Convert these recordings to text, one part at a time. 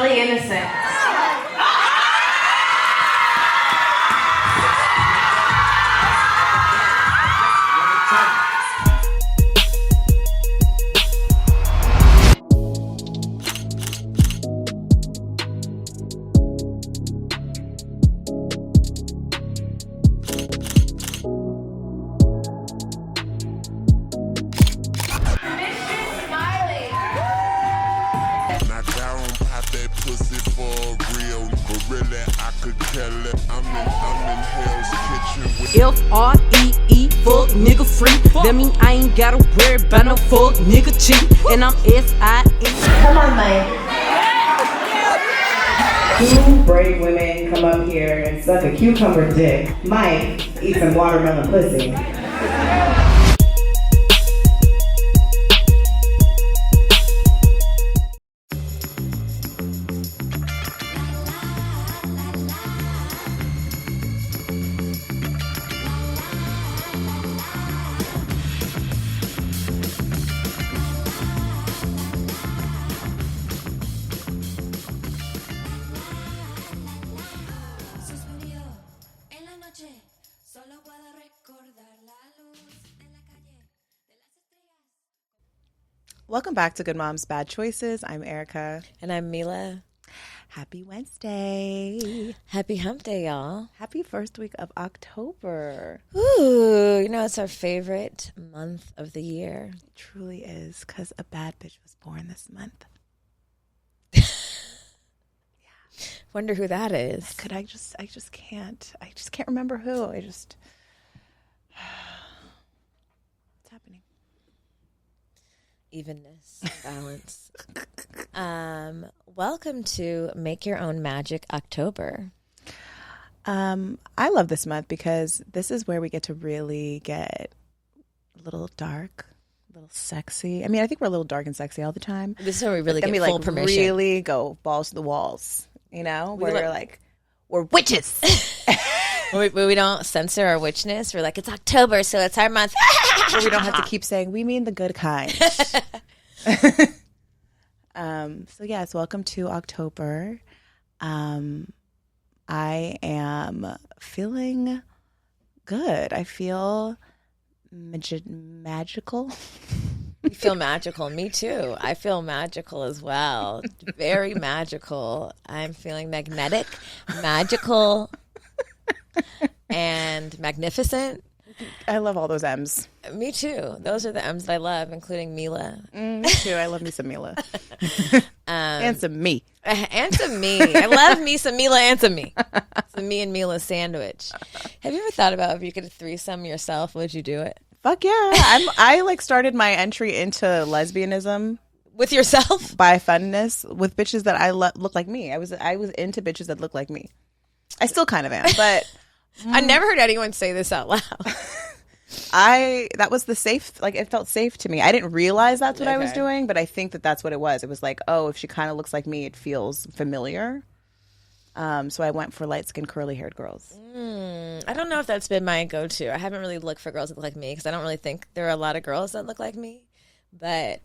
really innocent. F-R-E-E, fuck nigga free. That mean I ain't gotta worry about no fuck nigga cheat. And I'm S-I-N. Come on, Mike. Two brave women come up here and suck a cucumber dick. Mike, eat some watermelon pussy. Welcome back to Good Moms, Bad Choices. I'm Erica. And I'm Milah. Happy Wednesday. Happy hump day, y'all. Happy first week of October. Ooh, you know, it's our favorite month of the year. It truly is, because a bad bitch was born this month. Wonder who that is. I just can't remember who. What's happening? Evenness, balance. Welcome to Make Your Own Magic October. I love this month because this is where we get to really get a little dark, a little sexy. I mean, I think we're a little dark and sexy all the time. This is where we really get we full permission. Really go balls to the walls, you know? We're like, we're witches. we don't censor our witchness. We're like, it's October, so it's our month. Where we don't have to keep saying, we mean the good kind. So yes, welcome to October. I am feeling good. I feel magical. You feel magical. Me too. I feel magical as well. Very magical. I'm feeling magnetic, magical, and magnificent. I love all those M's. Me too. Those are the M's that I love, including Milah. Me too. I love me some Milah. And some me. And some me. I love me some Milah and some me. Some me and Milah sandwich. Have you ever thought about if you could threesome yourself, would you do it? Fuck yeah. I started my entry into lesbianism. With yourself? By funness. With bitches that I look like me. I was into bitches that look like me. I still kind of am, but... I never heard anyone say this out loud. That was the safe, like, it felt safe to me. I didn't realize that's what I was doing, but I think that's what it was. It was like, oh, if she kind of looks like me, it feels familiar. So I went for light-skinned, curly-haired girls. I don't know if that's been my go-to. I haven't really looked for girls that look like me because I don't really think there are a lot of girls that look like me. But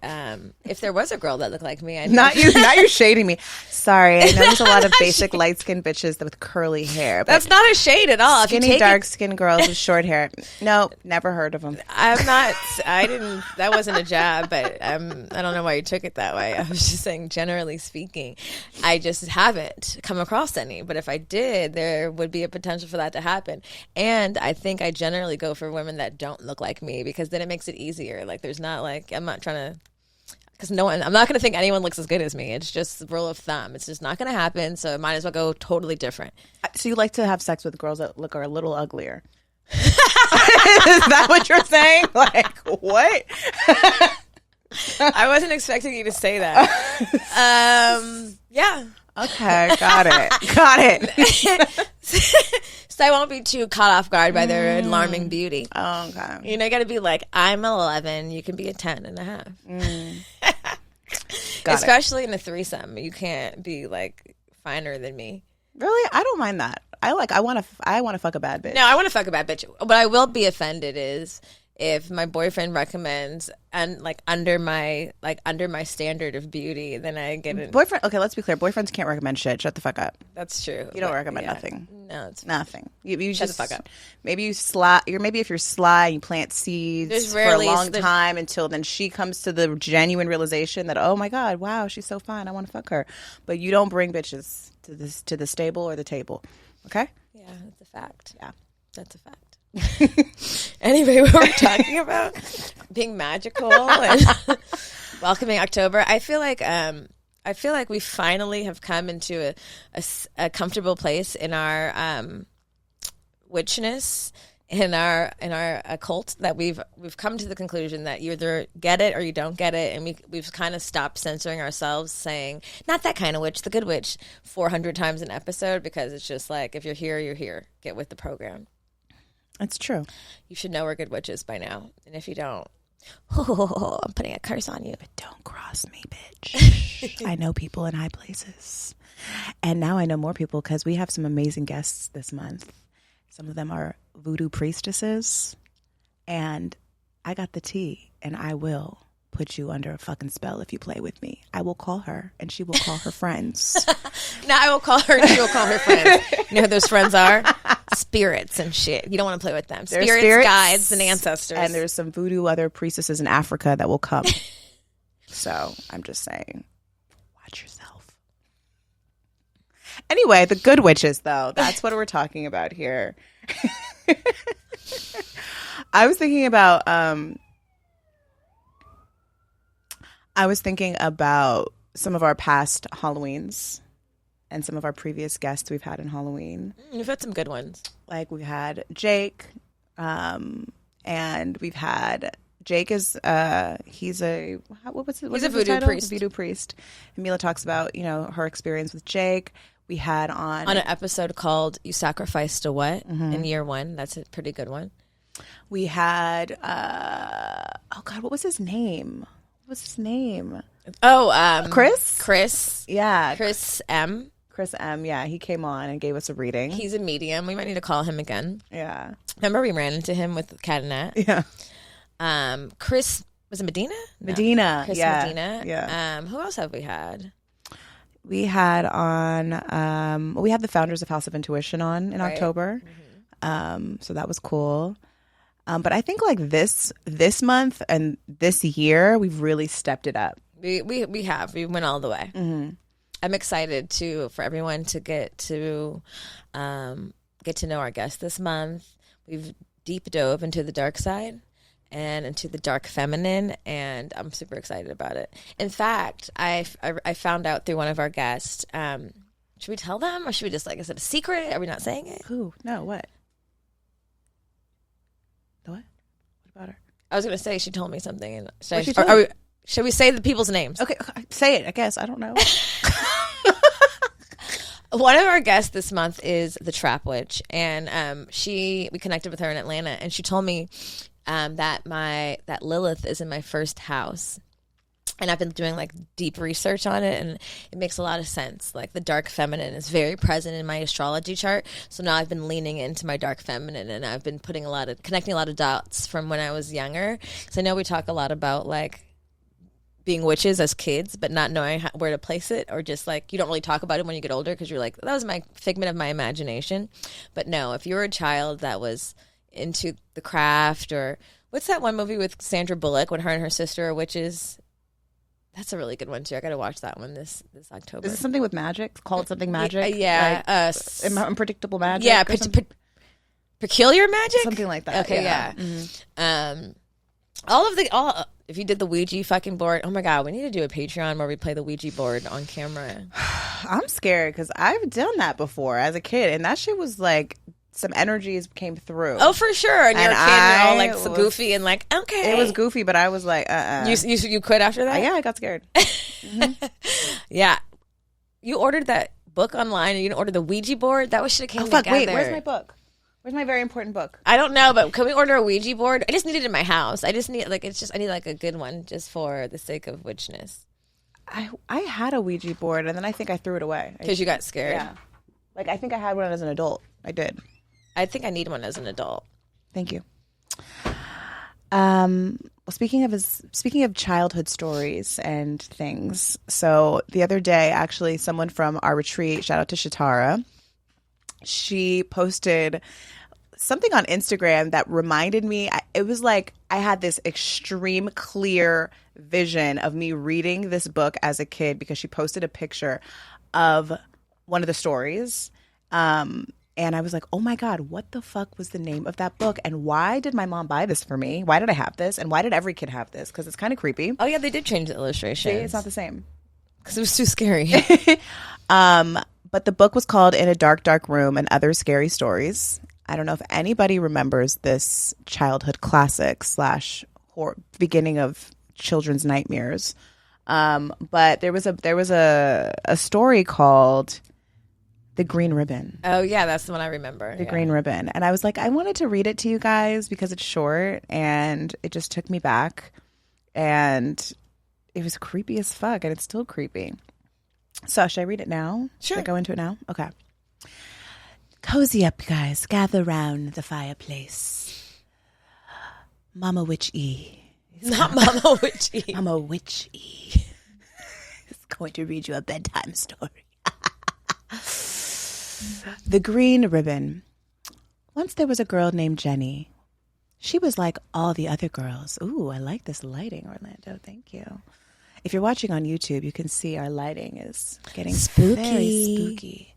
if there was a girl that looked like me, I'd not you. Now you're shading me. Sorry, I know there's a lot of basic light skinned bitches with curly hair. That's not a shade at all. Skinny dark skinned girls with short hair. No, never heard of them. I'm not. I didn't. That wasn't a jab, but I don't know why you took it that way. I was just saying, generally speaking, I just haven't come across any. But if I did, there would be a potential for that to happen. And I think I generally go for women that don't look like me because then it makes it easier. Like there's not like I'm not trying to, because I'm not going to think anyone looks as good as me. It's just the rule of thumb. It's just not going to happen. So I might as well go totally different. So you like to have sex with girls that are a little uglier? Is that what you're saying? Like, what? I wasn't expecting you to say that. Yeah. Okay. Got it. So I won't be too caught off guard by their alarming beauty. Oh, okay. You know, you got to be like, I'm 11. You can be a 10 and a half. Especially in a threesome. You can't be like finer than me. Really? I don't mind that. I want to fuck a bad bitch. No, I want to fuck a bad bitch. What I will be offended is if my boyfriend recommends and like under my standard of beauty, then I get it. Boyfriend. Okay, let's be clear. Boyfriends can't recommend shit. Shut the fuck up. That's true. You don't recommend nothing. No, it's nothing. You shut just the fuck up. Maybe you sly. Maybe if you're sly, you plant seeds for a long time until then she comes to the genuine realization that, oh my god, wow, she's so fine. I want to fuck her. But you don't bring bitches to the stable or the table. Okay. Yeah, that's a fact. Yeah, that's a fact. Anyway, we were talking about being magical and welcoming October. I feel like we finally have come into a comfortable place in our witchness, in our occult, that we've come to the conclusion that you either get it or you don't get it, and we've kind of stopped censoring ourselves, saying not that kind of witch, the good witch 400 times an episode, because it's just like, if you're here, you're here. Get with the program. It's true. You should know we're good witches by now. And if you don't, I'm putting a curse on you. But don't cross me, bitch. I know people in high places. And now I know more people because we have some amazing guests this month. Some of them are voodoo priestesses. And I got the tea, and I will put you under a fucking spell if you play with me. I will call her, and she will call her friends. No, I will call her, and she will call her friends. You know who those friends are? Spirits and shit. You don't want to play with them. Spirits, guides, and ancestors. And there's some voodoo other priestesses in Africa that will come. So I'm just saying, watch yourself. Anyway, the good witches, though. That's what we're talking about here. I was thinking about some of our past Halloweens and some of our previous guests we've had in Halloween. We've had some good ones. Like we've had Jake, and we've had Jake is he's a voodoo priest. Voodoo priest. And Milah talks about her experience with Jake. We had on an episode called "You Sacrificed a What" in year 1. That's a pretty good one. We had what was his name? Oh, Chris. Yeah, Chris M. Yeah, he came on and gave us a reading. He's a medium. We might need to call him again. Yeah. Remember we ran into him with Cat and Nat? Yeah. Chris, was it Medina? No. Medina. Chris Medina. Yeah. Who else have we had? We had on, we had the founders of House of Intuition on in October. Mm-hmm. So that was cool. But I think like this month and this year, we've really stepped it up. We have. We went all the way. Mm-hmm. I'm excited for everyone to get to know our guests this month. We've deep dove into the dark side and into the dark feminine, and I'm super excited about it. In fact, I found out through one of our guests. Should we tell them, or should we just is it a secret? Are we not saying it? Who? No. What? The what? What about her? I was going to say she told me something. And should we say the people's names? Okay, say it. I guess I don't know. One of our guests this month is the Trap Witch, and we connected with her in Atlanta, and she told me that Lilith is in my first house, and I've been doing like deep research on it, and it makes a lot of sense. Like the dark feminine is very present in my astrology chart, so now I've been leaning into my dark feminine, and I've been connecting a lot of dots from when I was younger. Because I know we talk a lot about like being witches as kids, but not knowing where to place it, or just like you don't really talk about it when you get older because you're like, that was my figment of my imagination. But no, if you were a child that was into the craft, or what's that one movie with Sandra Bullock when her and her sister are witches? That's a really good one too. I got to watch that one this October. Is it something with magic? Call it something magic? Yeah. Unpredictable magic? Yeah. Peculiar magic? Something like that. Okay, yeah. Mm-hmm. If you did the Ouija fucking board, oh my God, we need to do a Patreon where we play the Ouija board on camera. I'm scared because I've done that before as a kid, and that shit was like, some energies came through. Oh, for sure. And you're a kid, and you're all like so goofy and like, okay. It was goofy, but I was like, You quit after that? Yeah, I got scared. Mm-hmm. Yeah. You ordered that book online, and you didn't order the Ouija board? That should have came together. Wait, where's my book? Where's my very important book? I don't know, but can we order a Ouija board? I just need it in my house. I need like a good one just for the sake of witchness. I had a Ouija board, and then I think I threw it away. Because you got scared? Yeah. Like, I think I had one as an adult. I did. I think I need one as an adult. Thank you. Speaking of childhood stories and things, so the other day, actually, someone from our retreat, shout out to Shatara, she posted something on Instagram that reminded me. It was like I had this extreme clear vision of me reading this book as a kid because she posted a picture of one of the stories. And I was like, oh my God, what the fuck was the name of that book? And why did my mom buy this for me? Why did I have this? And why did every kid have this? Because it's kind of creepy. Oh, yeah, they did change the illustration. See, it's not the same. Because it was too scary. But the book was called In a Dark, Dark Room and Other Scary Stories. I don't know if anybody remembers this childhood classic / beginning of children's nightmares. But there was a story called The Green Ribbon. Oh, yeah, that's the one I remember. The Green Ribbon. And I was like, I wanted to read it to you guys because it's short and it just took me back. And it was creepy as fuck, and it's still creepy. So, should I read it now? Sure. Should I go into it now? Okay. Cozy up, guys. Gather round the fireplace. Mama Witch E. Not Mama Witch E. Mama Witch E. is going to read you a bedtime story. The Green Ribbon. Once there was a girl named Jenny. She was like all the other girls. Ooh, I like this lighting, Orlando. Thank you. If you're watching on YouTube, you can see our lighting is getting spooky. Very spooky.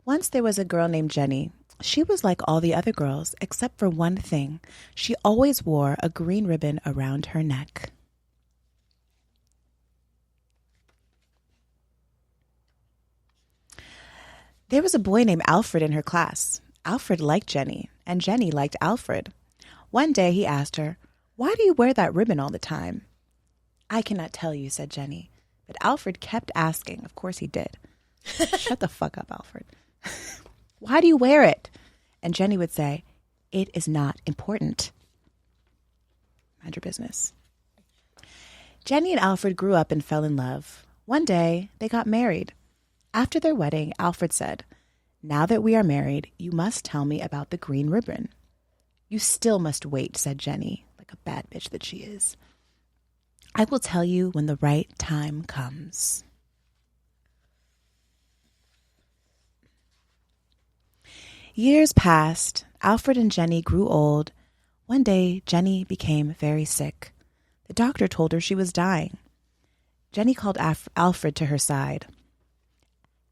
Once there was a girl named Jenny. She was like all the other girls, except for one thing. She always wore a green ribbon around her neck. There was a boy named Alfred in her class. Alfred liked Jenny, and Jenny liked Alfred. One day he asked her, "Why do you wear that ribbon all the time?" "I cannot tell you," said Jenny. But Alfred kept asking. Of course he did. Shut the fuck up, Alfred. "Why do you wear it?" And Jenny would say, "It is not important." Mind your business. Jenny and Alfred grew up and fell in love. One day, they got married. After their wedding, Alfred said, "Now that we are married, you must tell me about the green ribbon." "You still must wait," said Jenny, like a bad bitch that she is. "I will tell you when the right time comes." Years passed. Alfred and Jenny grew old. One day, Jenny became very sick. The doctor told her she was dying. Jenny called Alfred to her side.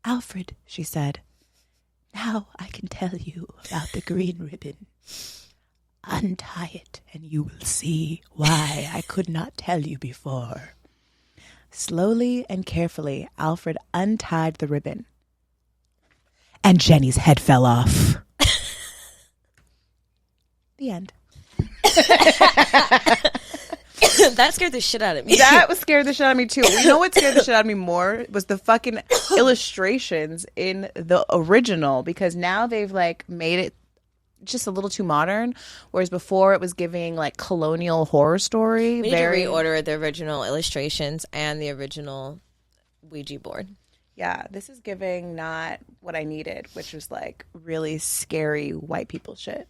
"Alfred," she said, "now I can tell you about the green ribbon. Untie it, and you will see why I could not tell you before." Slowly and carefully, Alfred untied the ribbon. And Jenny's head fell off. The end. That scared the shit out of me. That was scared the shit out of me too. You know what scared the shit out of me more was the fucking illustrations in the original, because now they've like made it just a little too modern, whereas before it was giving like colonial horror story. We need to reorder the original illustrations and the original Ouija board. Yeah, this is giving not what I needed, which was like really scary white people shit,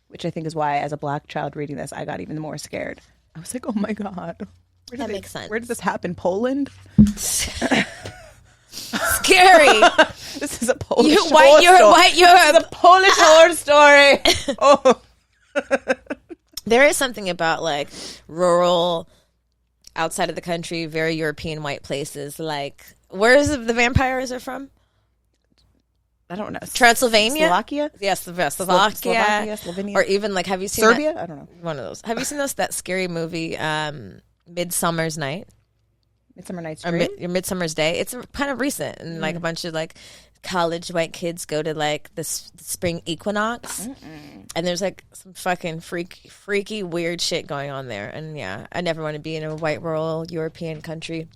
which I think is why as a black child reading this, I got even more scared. I was like, oh my God. That makes sense. Where did this happen? Poland? Scary. This is a Polish You're white Europe. This is a Polish horror story. Oh. There is something about like rural, outside of the country, very European white places. Like, where is the vampires are from? I don't know. Transylvania? Slovakia? Yes, Slovakia. Slovenia. Or even like, have you seen Serbia? that? I don't know. One of those. Have you seen that scary movie, Midsummer's Night? Midsummer Night's Or Dream? Midsummer's Day. It's kind of recent, and like a bunch of like college white kids go to like the spring equinox, and there's like some fucking freaky weird shit going on there. And yeah, I never want to be in a white rural European country.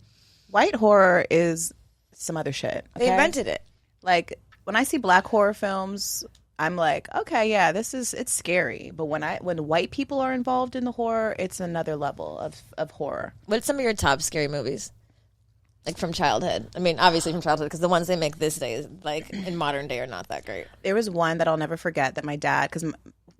White horror is some other shit. Okay? They invented it. Like, when I see black horror films, I'm like, okay, yeah, it's scary. But when white people are involved in the horror, it's another level of horror. What's some of your top scary movies? Like from childhood? I mean, obviously from childhood, because the ones they make this day, like in modern day, are not that great. There was one that I'll never forget that my dad, because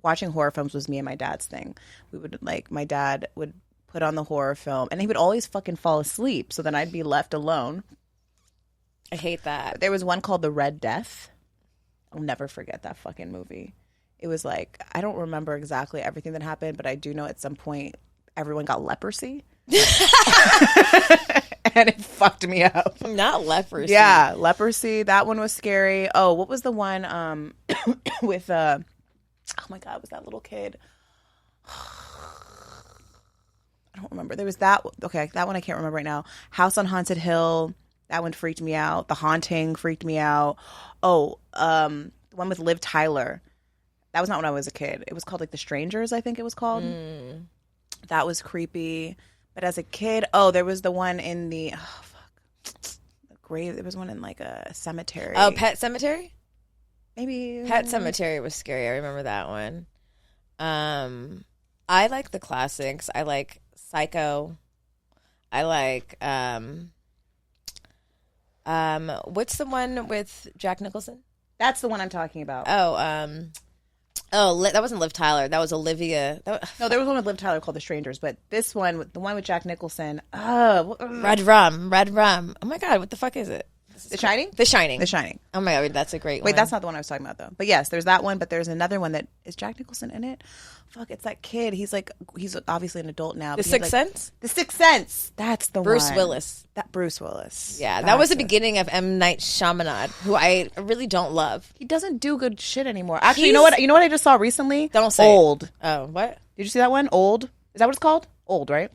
watching horror films was me and my dad's thing. We would my dad would put on the horror film, and he would always fucking fall asleep. So then I'd be left alone. I hate that. There was one called The Red Death. I'll never forget that fucking movie. It was I don't remember exactly everything that happened, but I do know at some point everyone got leprosy. And it fucked me up. Not leprosy. Yeah, leprosy. That one was scary. Oh, what was the one with oh my God, was that little kid? I don't remember. There was that. Okay, that one I can't remember right now. House on Haunted Hill. That one freaked me out. The Haunting freaked me out. Oh, the one with Liv Tyler. That was not when I was a kid. It was called The Strangers, I think it was called. That was creepy. But as a kid, there was the one in the grave. There was one in a cemetery. Oh, Pet Cemetery? Maybe. Pet Cemetery was scary. I remember that one. I like the classics. I like Psycho. I like what's the one with Jack Nicholson? That's the one I'm talking about. That wasn't Liv Tyler. That was Olivia. No, there was one with Liv Tyler called The Strangers, but this one, the one with Jack Nicholson. Red Rum. Oh my God, what the fuck is it? The Shining? The Shining. The Shining. Oh my God, that's a great one. Wait, that's not the one I was talking about, though. But yes, there's that one, but there's another one that is Jack Nicholson in it. Fuck, it's that kid. He's obviously an adult now. The Sixth Sense? The Sixth Sense. That's the Bruce one. Willis. Bruce Willis. Yeah, that was the beginning of M. Night Shyamalan, who I really don't love. He doesn't do good shit anymore. Actually, you know what? You know what I just saw recently? Don't say Old. It. Oh, what? Did you see that one? Old. Is that what it's called? Old, right?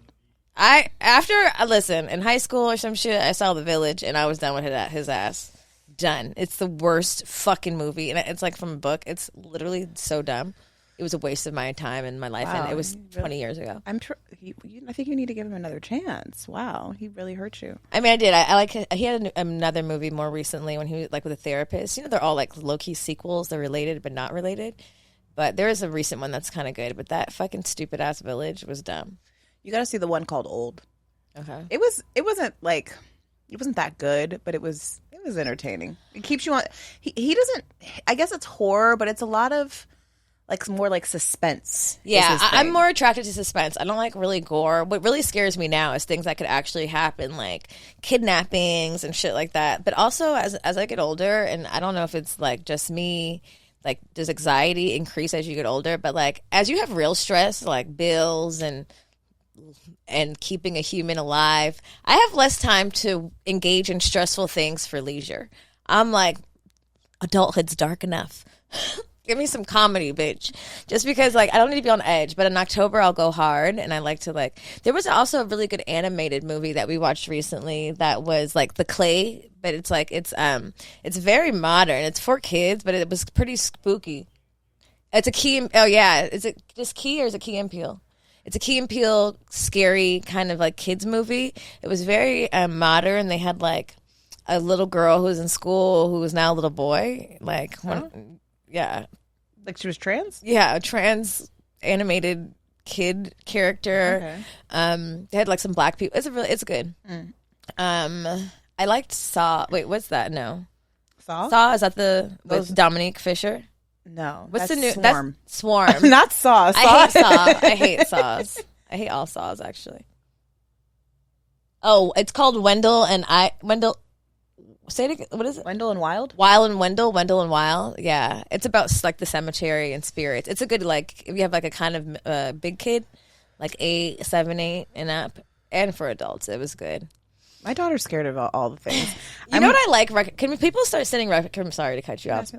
Listen, in high school or some shit, I saw The Village and I was done with his ass. Done. It's the worst fucking movie, and it's from a book. It's literally so dumb. It was a waste of my time and my life, and it was 20 years ago. I think you need to give him another chance. Wow, he really hurt you. I mean, I did. I like. He had another movie more recently when he was with a therapist. They're all low key sequels. They're related but not related. But there is a recent one that's kind of good. But that fucking stupid ass Village was dumb. You got to see the one called Old. Okay. It wasn't that good, but it was entertaining. It keeps you on. He doesn't. I guess it's horror, but it's a lot of more suspense. Yeah, I'm more attracted to suspense. I don't like really gore. What really scares me now is things that could actually happen, like kidnappings and shit like that. But also, as I get older, and I don't know if it's just me, does anxiety increase as you get older? But as you have real stress, like bills and keeping a human alive, I have less time to engage in stressful things for leisure. I'm adulthood's dark enough. Give me some comedy, bitch. Just because, I don't need to be on edge. But in October, I'll go hard, and I like to, There was also a really good animated movie that we watched recently that was, The Clay, but it's very modern. It's for kids, but it was pretty spooky. It's a Key... Oh, yeah. Is it just Key, or is it Key and Peele? It's a Key and Peele scary kind of, kids movie. It was very modern. They had, a little girl who was in school who was now a little boy. Yeah. She was trans? Yeah, a trans animated kid character. Okay. They had some black people. It's good. I liked Saw. Wait, what's that? No. Saw? Saw, is that with Dominique Fisher? No. What's that's the new Swarm. That's Swarm. Not Saw. I hate Saw. I hate Saws. I hate all Saws actually. Oh, it's called Wendell. Say it again. What is it? Wendell and Wild? Wild and Wendell and Wild. Yeah. It's about the cemetery and spirits. It's a good if you have a kind of big kid, 7, 8 and up, and for adults, it was good. My daughter's scared of all the things. You know what I like? Can people start sending I'm sorry to cut you off.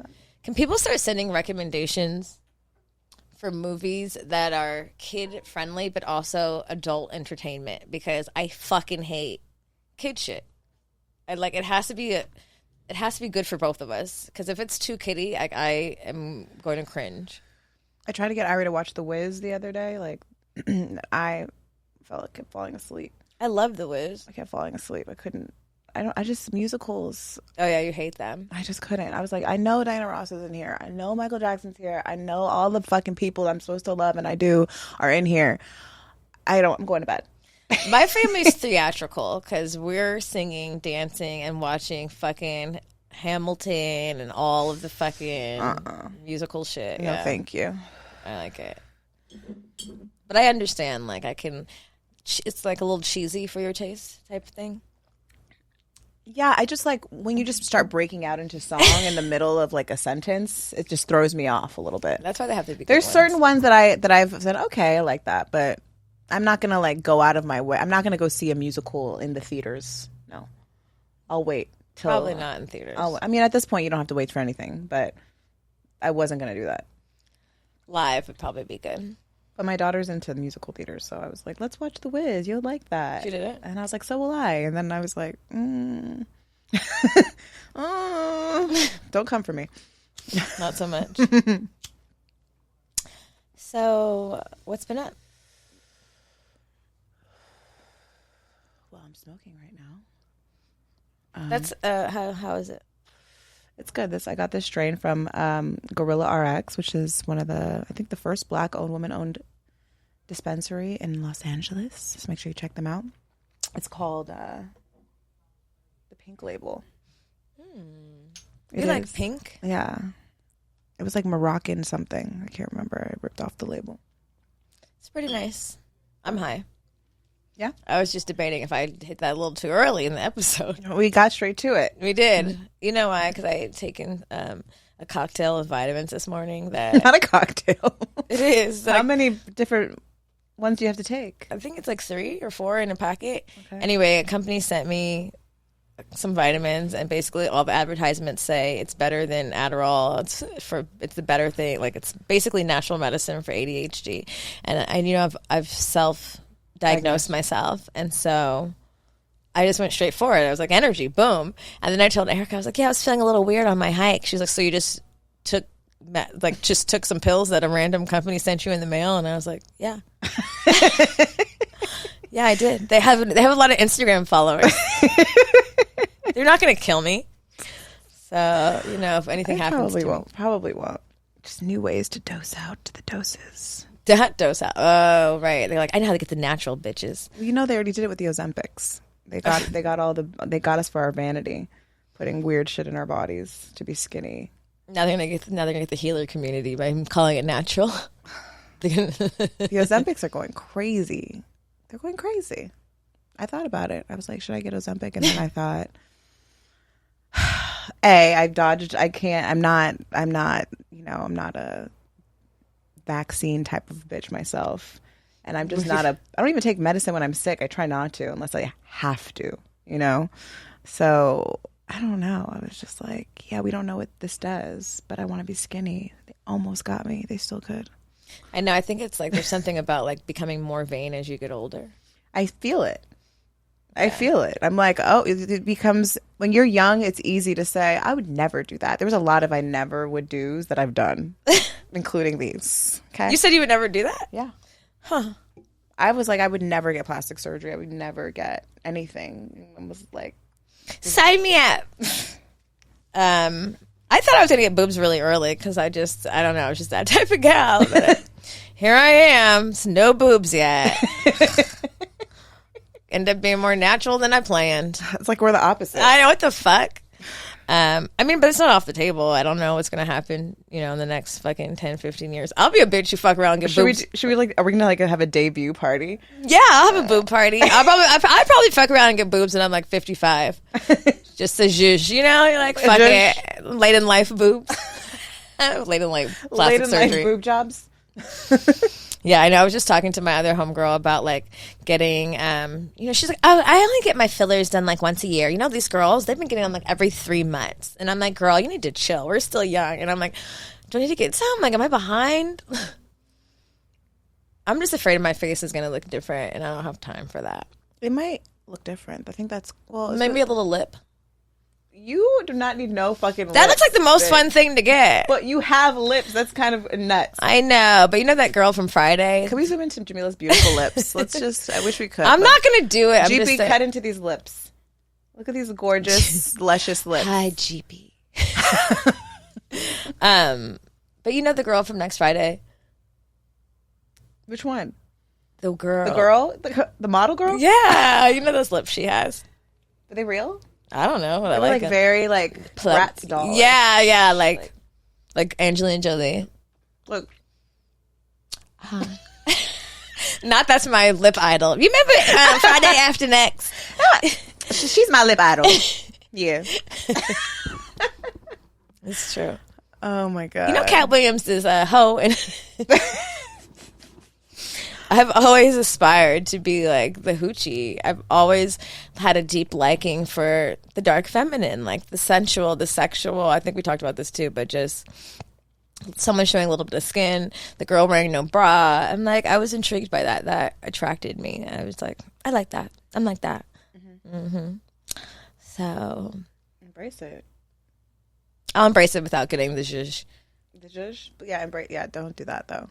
Can people start sending recommendations for movies that are kid friendly but also adult entertainment? Because I fucking hate kid shit. It has to be good for both of us. Because if it's too kiddie, I am going to cringe. I tried to get Irie to watch The Wiz the other day. I kept falling asleep. I love The Wiz. I kept falling asleep. I couldn't. I just musicals. Oh yeah, you hate them. I just couldn't. I was I know Diana Ross is in here. I know Michael Jackson's here. I know all the fucking people I'm supposed to love and I do are in here. I'm going to bed. My family's theatrical because we're singing, dancing, and watching fucking Hamilton and all of the fucking musical shit. No, thank you. I like it. But I understand, like, it's like a little cheesy for your taste type of thing. Yeah, I just like when you just start breaking out into song in the middle of like a sentence, it just throws me off a little bit. That's why they have to be good There's ones. certain ones that I've said, okay, I like that, but I'm not gonna like go out of my way. I'm not gonna go see a musical in the theaters. No, I'll wait till Probably not in theaters. I mean, at this point, you don't have to wait for anything, but I wasn't gonna do that. Live would probably be good. But my daughter's into musical theater, so I was like, let's watch The Wiz. You'll like that. She did it? And I was like, so will I. And then I was like, don't come for me. Not so much. So, what's been up? Well, I'm smoking right now. That's how is it? It's good. I got this strain from Gorilla RX, which is one of the first Black-owned, woman-owned dispensary in Los Angeles. Just make sure you check them out. It's called the Pink Label. You like pink? Yeah. It was like Moroccan something. I can't remember. I ripped off the label. It's pretty nice. I'm high. Yeah? I was just debating if I hit that a little too early in the episode. We got straight to it. We did. You know why? Because I had taken a cocktail of vitamins this morning. That Not a cocktail. it is. How many different ones do you have to take? I think it's like 3 or 4 in a packet. Okay. Anyway, a company sent me some vitamins, and basically all the advertisements say it's better than Adderall. It's the better thing. Like, it's basically natural medicine for ADHD. And I've self-diagnosed myself, and so I just went straight for it. I was like, energy, boom. And then I told Erica, I was like, yeah, I was feeling a little weird on my hike. She was like, so you just took some pills that a random company sent you in the mail? And I was like, yeah. Yeah, I did. They have a lot of Instagram followers. They're not going to kill me. So, if anything happens Probably won't. Just new ways to dose out to the doses. That dose out. Oh, right. They're like, I know how to get the natural bitches. Well, they already did it with the Ozempics. They got us for our vanity, putting weird shit in our bodies to be skinny. Now they're gonna get the healer community by calling it natural. The Ozempics are going crazy. They're going crazy. I thought about it. I was like, should I get Ozempic? And then I thought, I've dodged. I can't. I'm not a vaccine type of bitch myself. And I'm just I don't even take medicine when I'm sick. I try not to unless I have to, So I don't know. I was just like, yeah, we don't know what this does, but I want to be skinny. They almost got me. They still could. I know. I think it's like there's something about like becoming more vain as you get older. I feel it. I feel it. I'm like, it becomes, when you're young, it's easy to say, I would never do that. There was a lot of I never would do's that I've done, including these. Okay. You said you would never do that? Yeah. Huh. I was like, I would never get plastic surgery. I would never get anything. I was like, sign me up. I thought I was going to get boobs really early because I don't know, I was just that type of gal. But here I am. It's no boobs yet. End up being more natural than I planned. It's like we're the opposite. I know, what the fuck? But it's not off the table. I don't know what's going to happen, in the next fucking 10, 15 years. I'll be a bitch who fuck around and get boobs. Should we are we going to have a debut party? Yeah, I'll have a boob party. I'll probably fuck around and get boobs and I'm like 55. Just a zhuzh, you're like, fuck it. Late in life boobs. Late in life plastic surgery. Life boob jobs. Yeah, I know. I was just talking to my other homegirl about like getting, she's like, oh, I only get my fillers done like once a year. These girls, they've been getting them like every 3 months. And I'm like, girl, you need to chill. We're still young. And I'm like, do I need to get some? Like, am I behind? I'm just afraid my face is going to look different and I don't have time for that. It might look different. I think that's, maybe a little lip. You do not need no fucking lips. That looks like the most fun thing to get. But you have lips. That's kind of nuts. I know. But that girl from Friday? Can we zoom into Jamilah's beautiful lips? I wish we could. I'm not going to do it. GP, cut into these lips. Look at these gorgeous, luscious lips. Hi, GP. But the girl from next Friday? Which one? The girl. The girl? The model girl? Yeah. Those lips she has. Are they real? I don't know. They're like very like Bratz doll. Yeah, like Angelina Jolie. Look. Not that's my lip idol. You remember Friday After Next? She's my lip idol. Yeah. It's true. Oh my God. You know, Cat Williams is a hoe, and I've always aspired to be like the hoochie. I've always had a deep liking for the dark feminine, like the sensual, the sexual. I think we talked about this too, but just someone showing a little bit of skin, the girl wearing no bra. I'm like, I was intrigued by that. That attracted me. I was like, I like that. I'm like that. So embrace it. I'll embrace it without getting the zhuzh. The zhuzh? Yeah, don't do that though.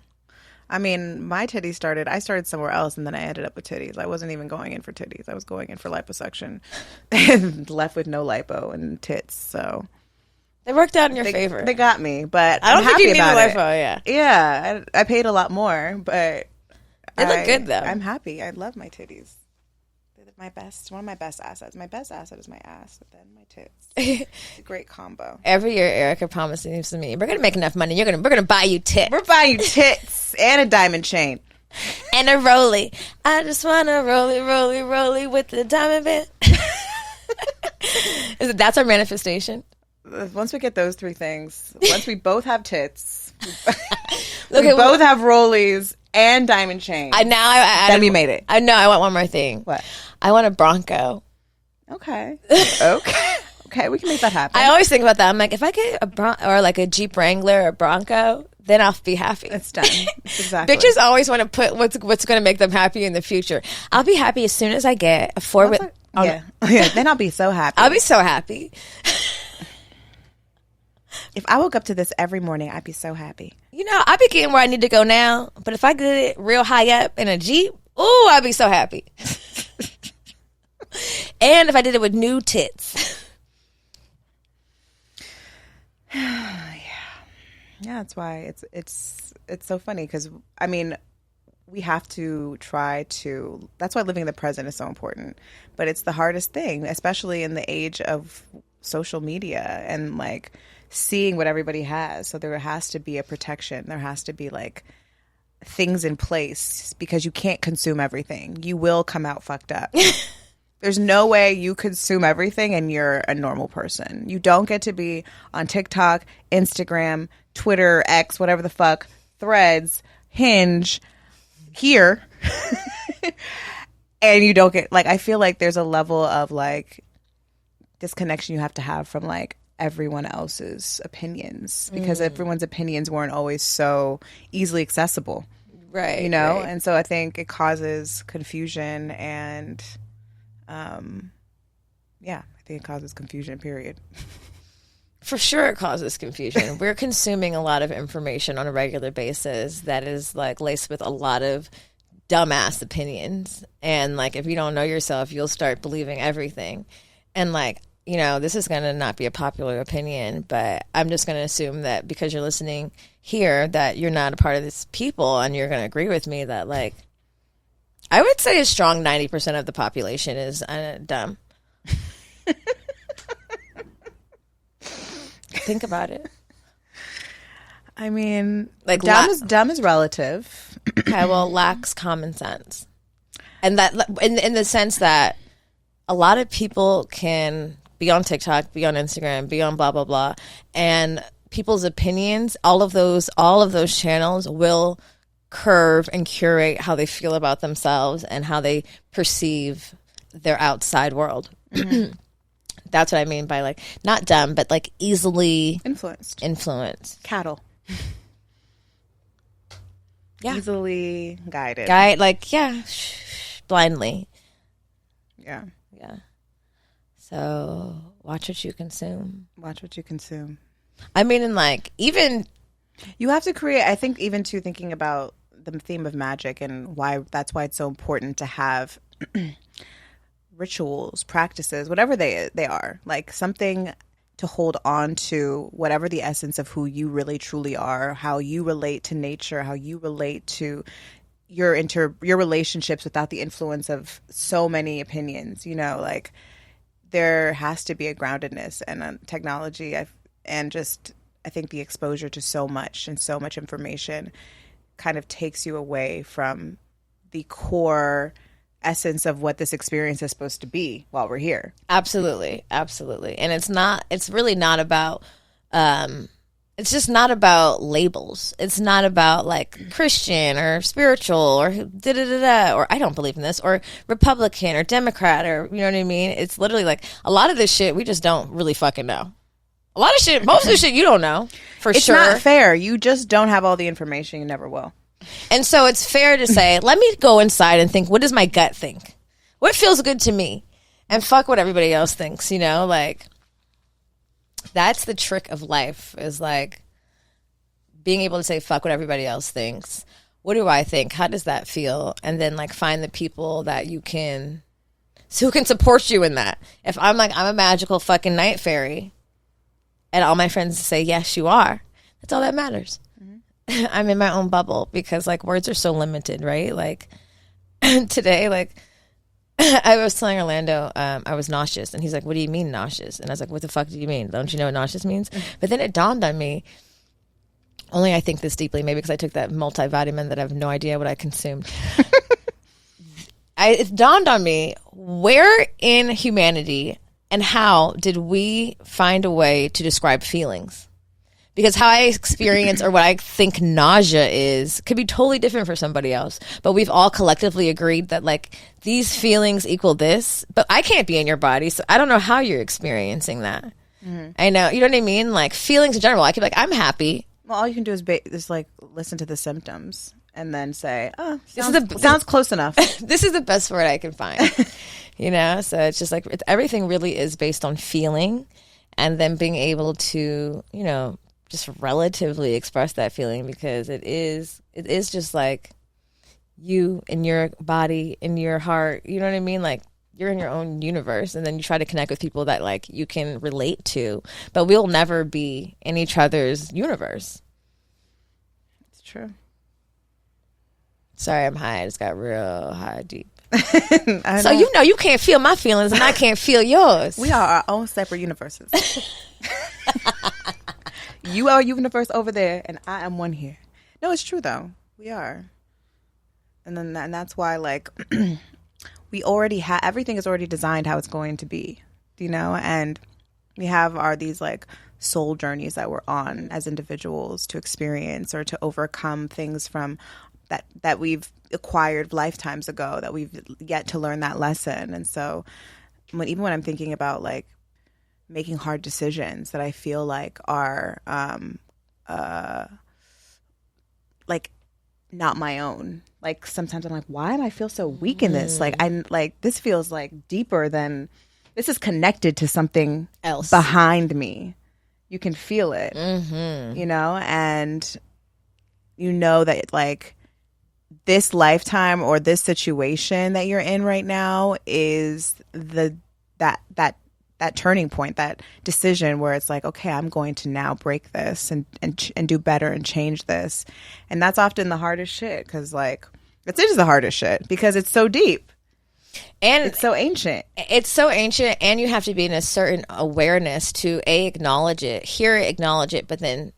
I mean, my titties I started somewhere else, and then I ended up with titties. I wasn't even going in for titties. I was going in for liposuction and left with no lipo and tits. So they worked out in your favor. They got me, but I don't think you need about the lipo, yeah. Yeah, I paid a lot more, but they look good, though. I'm happy. I love my titties. One of my best assets. My best asset is my ass, but then my tits. It's a great combo. Every year, Erica promises to me, we're gonna make enough money. We're gonna buy you tits. We're buying you tits and a diamond chain and a rollie. I just want a rollie with the diamond band. That's our manifestation. Once we get those three things, once we both have tits, we both have rollies and diamond chains. Then we made it. I know. I want one more thing. What? I want a Bronco. Okay. Okay, we can make that happen. I always think about that. I'm like, if I get or like a Jeep Wrangler or a Bronco, then I'll be happy. It's done. Exactly. Bitches always want to put what's going to make them happy in the future. I'll be happy as soon as I get a four-wheel. Yeah. Then I'll be so happy. I'll be so happy. If I woke up to this every morning, I'd be so happy. You know, I'd be getting where I need to go now. But if I get it real high up in a Jeep, ooh, I'd be so happy. And if I did it with new tits. Yeah, that's why it's so funny because I mean we have to try to. That's why living in the present is so important. But it's the hardest thing, especially in the age of social media and like seeing what everybody has. So there has to be a protection. There has to be like things in place because you can't consume everything. You will come out fucked up. There's no way you consume everything and you're a normal person. You don't get to be on TikTok, Instagram, Twitter, X, whatever the fuck, Threads, Hinge, here. And you don't get, like, I feel like there's a level of, like, disconnection you have to have from, like, everyone else's opinions. Because everyone's opinions weren't always so easily accessible. Right. You know? Right. And so I think it causes confusion and... yeah, I think it causes confusion, period. For sure it causes confusion. We're consuming a lot of information on a regular basis that is like laced with a lot of dumbass opinions. And like, if you don't know yourself, you'll start believing everything. And like, you know, this is going to not be a popular opinion, but I'm just going to assume that because you're listening here that you're not a part of this people and you're going to agree with me that like, I would say a strong 90% of the population is dumb. Think about it. I mean, like dumb is relative. Okay, well, lacks common sense, and that in the sense that a lot of people can be on TikTok, be on Instagram, be on blah blah blah, and people's opinions, all of those channels will curve and curate how they feel about themselves and how they perceive their outside world. Mm-hmm. That's what I mean by like not dumb, but like easily influenced. Cattle. Yeah. Easily guided. Blindly. Yeah. Yeah. So watch what you consume. Watch what you consume. I mean, and like even you have to create. I think even too thinking about the theme of magic and why it's so important to have rituals, practices, whatever they are, like something to hold on to, whatever the essence of who you really truly are, how you relate to nature, how you relate to your relationships without the influence of so many opinions, you know, like there has to be a groundedness and technology and just I think the exposure to so much information kind of takes you away from the core essence of what this experience is supposed to be while we're here. Absolutely. And it's really not about, it's just not about labels. It's not about like Christian or spiritual or or I don't believe in this, or Republican or Democrat, or you know what I mean? It's literally like a lot of this shit we just don't really fucking know. A lot of shit, most of the shit you don't know for it's sure. It's not fair. You just don't have all the information. You never will. And so it's fair to say, let me go inside and think, what does my gut think? What feels good to me? And fuck what everybody else thinks, you know? Like, that's the trick of life, is like being able to say, fuck what everybody else thinks. What do I think? How does that feel? And then like find the people that who can support you in that. If I'm like, I'm a magical fucking night fairy, and all my friends say, yes, you are, that's all that matters. I'm in my own bubble, because like words are so limited, right? Like today, like I was telling Orlando I was nauseous, and he's like, what do you mean nauseous? And I was like, what the fuck do you mean? Don't you know what nauseous means? But then it dawned on me, only I think this deeply, maybe because I took that multivitamin that I have no idea what I consumed. It dawned on me, where in humanity and how did we find a way to describe feelings? Because how I experience or what I think nausea is could be totally different for somebody else. But we've all collectively agreed that like these feelings equal this, but I can't be in your body, so I don't know how you're experiencing that. Mm-hmm. I know, you know what I mean? Like feelings in general, I could be like, I'm happy. Well, all you can do is like listen to the symptoms and then say, oh, sounds close enough. This is the best word I can find. You know, so it's just like everything really is based on feeling, and then being able to, you know, just relatively express that feeling, because it is just like you in your body, in your heart, you know what I mean? Like you're in your own universe, and then you try to connect with people that like you can relate to, but we'll never be in each other's universe. It's true. Sorry, I'm high. I just got real high deep. So you know you can't feel my feelings, and I can't feel yours. We are our own separate universes. You are a universe over there, and I am one here. No, it's true though. We are, and that's why like we already have everything is already designed how it's going to be, you know. And we have these like soul journeys that we're on as individuals to experience or to overcome things from that we've acquired lifetimes ago, that we've yet to learn that lesson. And so, even when I'm thinking about like making hard decisions that I feel like are like not my own. Like sometimes I'm like, why do I feel so weak in this? Like I'm like, this feels like deeper than, this is connected to something else behind me. You can feel it, you know, and you know that like this lifetime or this situation that you're in right now is that turning point, that decision where it's like, okay, I'm going to now break this and do better and change this. And that's often the hardest shit, because like it is the hardest shit because it's so deep and it's so ancient. It's so ancient, and you have to be in a certain awareness to acknowledge it, hear it, acknowledge it, but then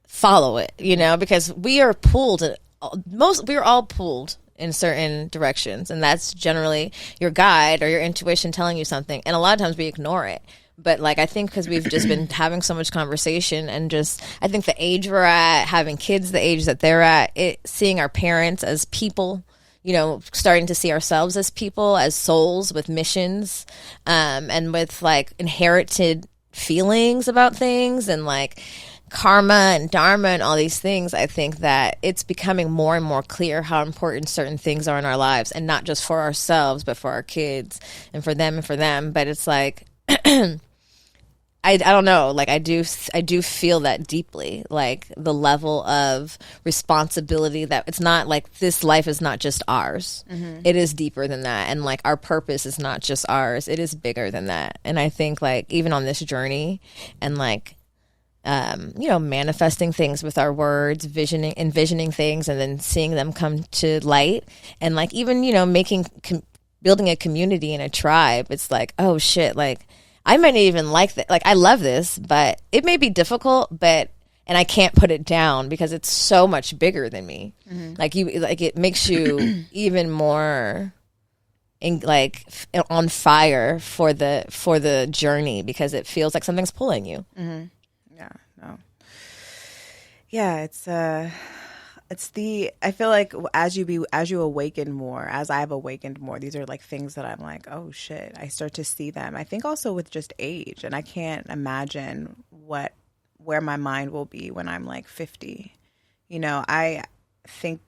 follow it, you know, because we are pulled. We're all pulled in certain directions, and that's generally your guide or your intuition telling you something, and a lot of times we ignore it. But like I think because we've just been having so much conversation, and just I think the age we're at, having kids the age that they're at, seeing our parents as people, you know, starting to see ourselves as people, as souls with missions, and with like inherited feelings about things, and like karma and dharma and all these things. I think that it's becoming more and more clear how important certain things are in our lives, and not just for ourselves, but for our kids and for them. But it's like, I don't know, like I do feel that deeply, like the level of responsibility, that it's not like this life is not just ours. It is deeper than that, and like our purpose is not just ours, it is bigger than that. And I think like even on this journey, and like you know, manifesting things with our words, envisioning things, and then seeing them come to light, and like even, you know, building a community and a tribe. It's like, oh shit, like I might not even like that. Like I love this, but it may be difficult, but and I can't put it down because it's so much bigger than me. Like it makes you even more on fire for the journey because it feels like something's pulling you. Yeah, no. Yeah, I feel like as you awaken more, as I've awakened more, these are like things that I'm like, oh shit, I start to see them. I think also with just age, and I can't imagine where my mind will be when I'm like 50. You know, I think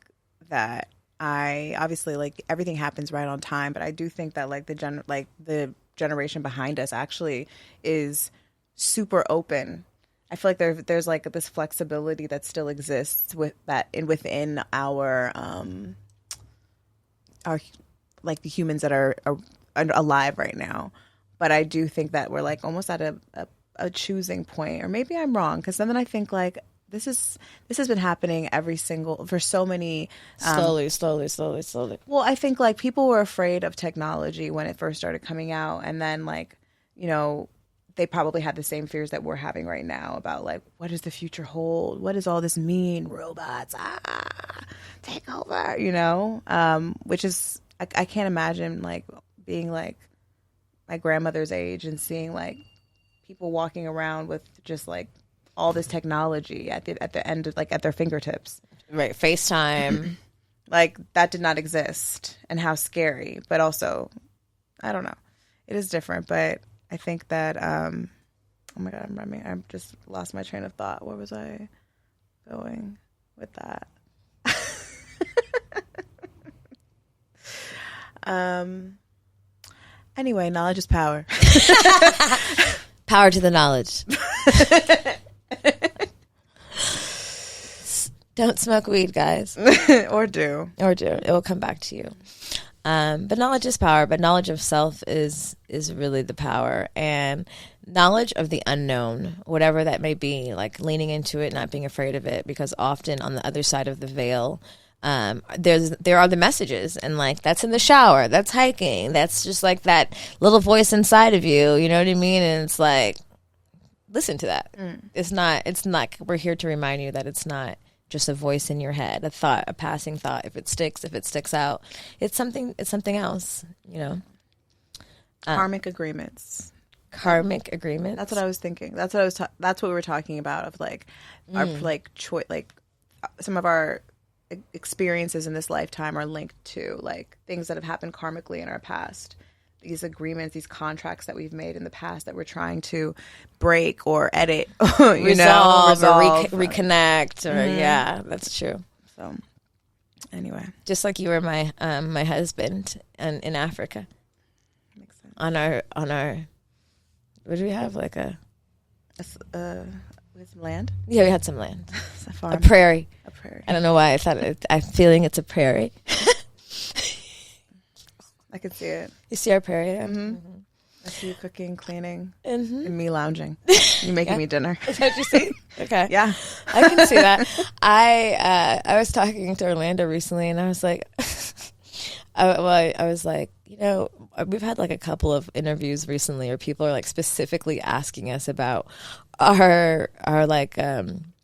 that I obviously like everything happens right on time, but I do think that like the generation behind us actually is super open. I feel like there's like this flexibility that still exists within our like the humans that are alive right now. But I do think that we're like almost at a choosing point, or maybe I'm wrong, because then I think like this has been happening for so many Slowly. Well, I think like people were afraid of technology when it first started coming out, and then like, you know, they probably had the same fears that we're having right now about like, what does the future hold? What does all this mean? Robots, take over, you know? Which is, I can't imagine like being like my grandmother's age and seeing like people walking around with just like all this technology at the end of, like at their fingertips. Right, FaceTime. Like that did not exist, and how scary. But also, I don't know. It is different, but I think that oh my god, I just lost my train of thought. Where was I going with that? Anyway, knowledge is power. Power to the knowledge. Don't smoke weed, guys. Or do. It will come back to you. But knowledge is power. But knowledge of self is really the power. And knowledge of the unknown, whatever that may be, like leaning into it, not being afraid of it, because often on the other side of the veil, there are the messages, and like that's in the shower, that's hiking, that's just like that little voice inside of you. You know what I mean? And it's like, listen to that. It's not. We're here to remind you that it's not just a voice in your head, a thought, a passing thought. If it sticks out, it's something else, you know. Karmic agreements. Karmic agreements. That's what I was thinking. That's what we were talking about, of like our like some of our experiences in this lifetime are linked to like things that have happened karmically in our past. These agreements, these contracts that we've made in the past that we're trying to break or edit, resolve or reconnect, or yeah, that's true. So, anyway, just like you were my my husband in Africa. Makes sense. On our, what do we have? Like we had some land. Yeah, we had some land. A farm. A prairie. A prairie. I don't know why I thought I'm feeling it's a prairie. I could see it. You see our prairie? Yeah? I see you cooking, cleaning, and me lounging. You making me dinner. Is that what you see? Okay. Yeah. I can see that. I was talking to Orlando recently, and I was like, I was like, you know, we've had like a couple of interviews recently where people are like specifically asking us about our like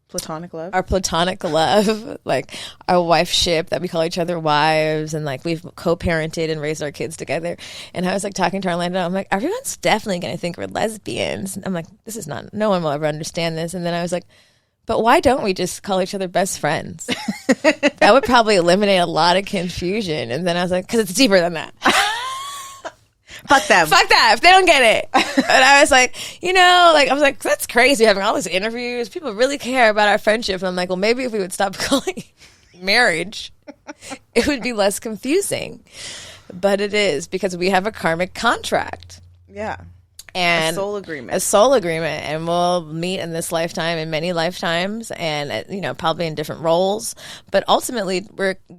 platonic love. Our platonic love, like our wifeship, that we call each other wives, and like we've co-parented and raised our kids together. And I was like talking to Orlando, I'm like, everyone's definitely going to think we're lesbians. I'm like, this is not, no one will ever understand this. And then I was like, but why don't we just call each other best friends? That would probably eliminate a lot of confusion. And then I was like, because it's deeper than that. Fuck them. Fuck that if they don't get it. And I was like, you know, like I was like, that's crazy having all these interviews. People really care about our friendship. And I'm like, well, maybe if we would stop calling marriage, it would be less confusing. But it is, because we have a karmic contract. Yeah. And a soul agreement. A soul agreement. And we'll meet in this lifetime, in many lifetimes, and, you know, probably in different roles. But ultimately,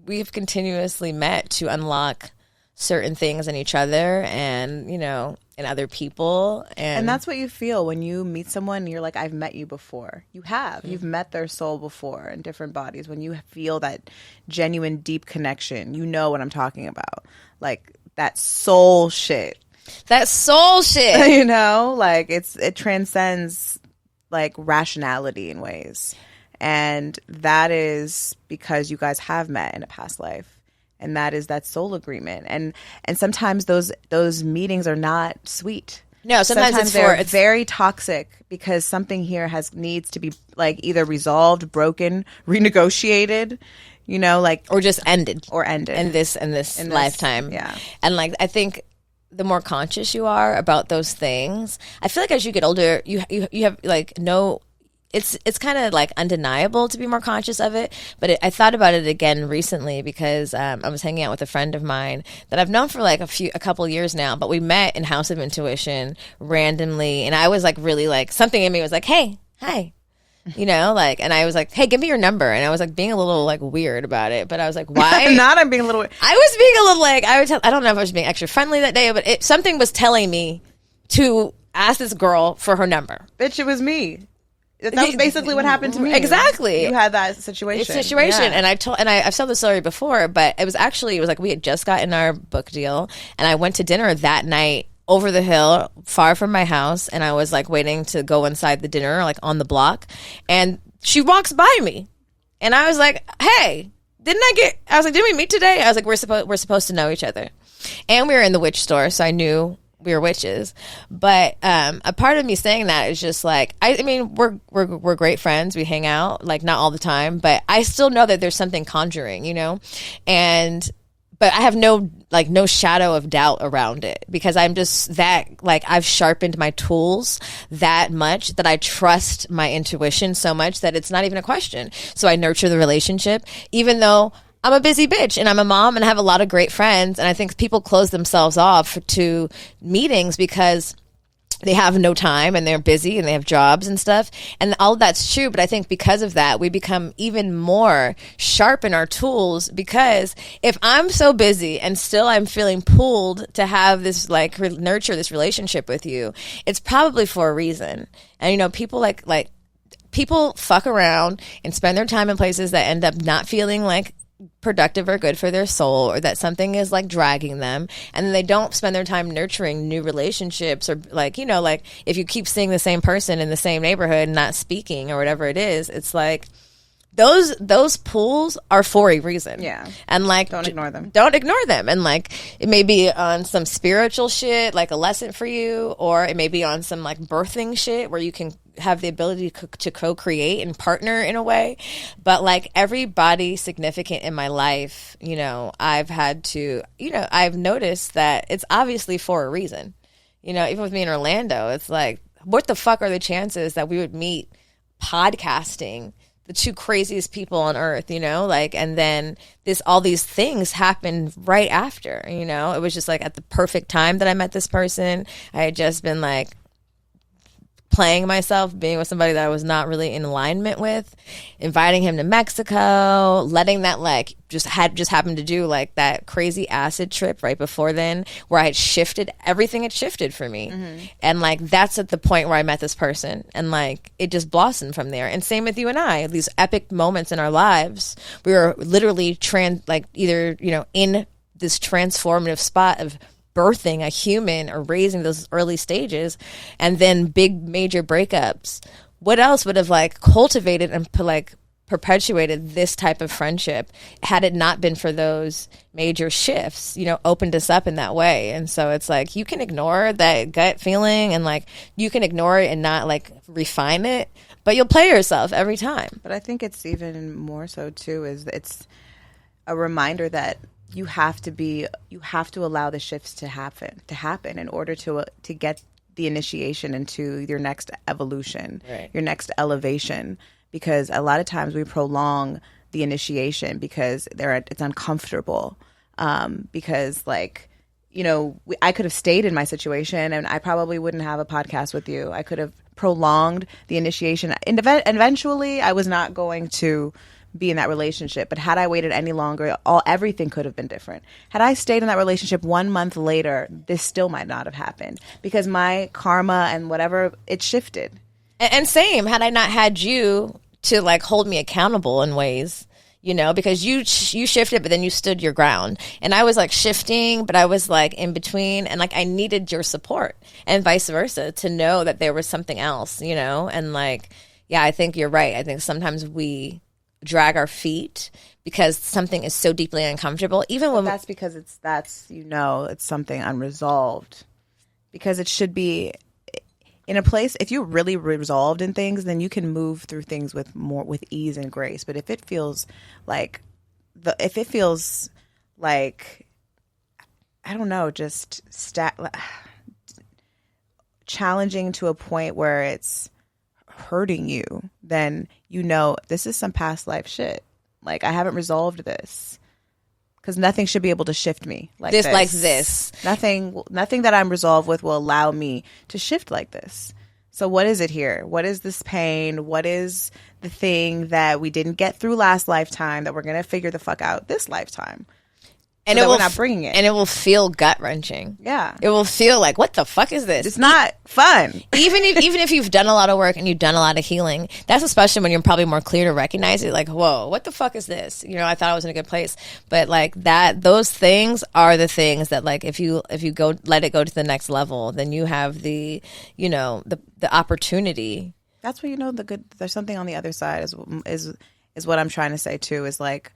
we've continuously met to unlock certain things in each other and, you know, in other people. And that's what you feel when you meet someone and you're like, I've met you before. You have. You've met their soul before in different bodies. When you feel that genuine, deep connection, you know what I'm talking about. Like that soul shit. That soul shit. You know, like it transcends like rationality in ways. And that is because you guys have met in a past life. And that is that soul agreement. And sometimes those meetings are not sweet. No, sometimes they're very toxic because something here needs to be like either resolved, broken, renegotiated, you know, like or just ended in this lifetime. Yeah. And like I think the more conscious you are about those things, I feel like as you get older, you have like no. It's kind of like undeniable to be more conscious of it, but I thought about it again recently because I was hanging out with a friend of mine that I've known for like a couple years now, but we met in House of Intuition randomly, and I was like really like something in me was like, hey, hi, you know, like, and I was like, hey, give me your number, and I was like being a little like weird about it, but I was like, why? I'm being a little weird. I was being a little like I don't know if I was being extra friendly that day, but something was telling me to ask this girl for her number. Bitch, it was me. That was basically what happened to me. Exactly. You had that situation. Yeah. And I've told the story before, but it was like we had just gotten our book deal, and I went to dinner that night over the hill, far from my house, and I was like waiting to go inside the dinner, like on the block, and she walks by me, and I was like, "Hey, did we meet today?" I was like, "We're supposed to know each other," and we were in the witch store, so I knew we were witches. But a part of me saying that is just like I mean we're great friends, we hang out like not all the time, but I still know that there's something conjuring, you know, but I have no shadow of doubt around it because I'm just that like I've sharpened my tools that much that I trust my intuition so much that it's not even a question. So I nurture the relationship even though I'm a busy bitch and I'm a mom and I have a lot of great friends, and I think people close themselves off to meetings because they have no time and they're busy and they have jobs and stuff, and all of that's true, but I think because of that we become even more sharp in our tools because if I'm so busy and still I'm feeling pulled to have this like nurture this relationship with you, it's probably for a reason. And you know, people like people fuck around and spend their time in places that end up not feeling like productive or good for their soul, or that something is like dragging them, and then they don't spend their time nurturing new relationships, or like, you know, like if you keep seeing the same person in the same neighborhood and not speaking or whatever it is, it's like those pools are for a reason. Yeah. And like don't ignore them. And like it may be on some spiritual shit, like a lesson for you, or it may be on some like birthing shit where you can have the ability to co-create and partner in a way. But like everybody significant in my life, you know, I've noticed that it's obviously for a reason. You know, even with me in Orlando, it's like, what the fuck are the chances that we would meet podcasting, the two craziest people on earth, you know, like, and then all these things happened right after, you know. It was just like at the perfect time that I met this person. I had just been like playing myself, being with somebody that I was not really in alignment with, inviting him to Mexico, letting that like just happened to do like that crazy acid trip right before then where I had shifted, everything had shifted for me. Mm-hmm. And like that's at the point where I met this person, and like it just blossomed from there. And same with you and I, these epic moments in our lives, we were literally either, you know, in this transformative spot of birthing a human or raising those early stages, and then big major breakups. What else would have like cultivated and perpetuated this type of friendship had it not been for those major shifts, you know, opened us up in that way? And so it's like you can ignore that gut feeling, and like you can ignore it and not like refine it, but you'll play yourself every time. But I think it's even more so too is it's a reminder that you have to allow the shifts to happen in order to get the initiation into your next evolution, right, your next elevation. Because a lot of times we prolong the initiation because it's uncomfortable. Because like, you know, I could have stayed in my situation and I probably wouldn't have a podcast with you. I could have prolonged the initiation, and eventually I was not going to be in that relationship. But had I waited any longer, everything could have been different. Had I stayed in that relationship 1 month later, this still might not have happened because my karma and whatever, it shifted. And same, had I not had you to like hold me accountable in ways, you know, because you shifted, but then you stood your ground. And I was like shifting, but I was like in between, and like I needed your support, and vice versa, to know that there was something else, you know. And like, yeah, I think you're right. I think sometimes we drag our feet because something is so deeply uncomfortable, even when that's because it's something unresolved, because it should be in a place. If you're really resolved in things, then you can move through things with ease and grace. But if it feels like I don't know, just challenging to a point where it's hurting you, then you know this is some past life shit. Like, I haven't resolved this, because nothing should be able to shift me like this. Nothing that I'm resolved with will allow me to shift like this. So what is it here? What is this pain? What is the thing that we didn't get through last lifetime that we're going to figure the fuck out this lifetime? And we're not bringing it. And it will feel gut wrenching. Yeah. It will feel like, what the fuck is this? It's not fun. Even if you've done a lot of work and you've done a lot of healing, that's especially when you're probably more clear to recognize it. Like, whoa, what the fuck is this? You know, I thought I was in a good place. But like those things are the things that, like, if you go, let it go to the next level, then you have the, you know, the opportunity. That's what, you know, the good, there's something on the other side is what I'm trying to say too, is like,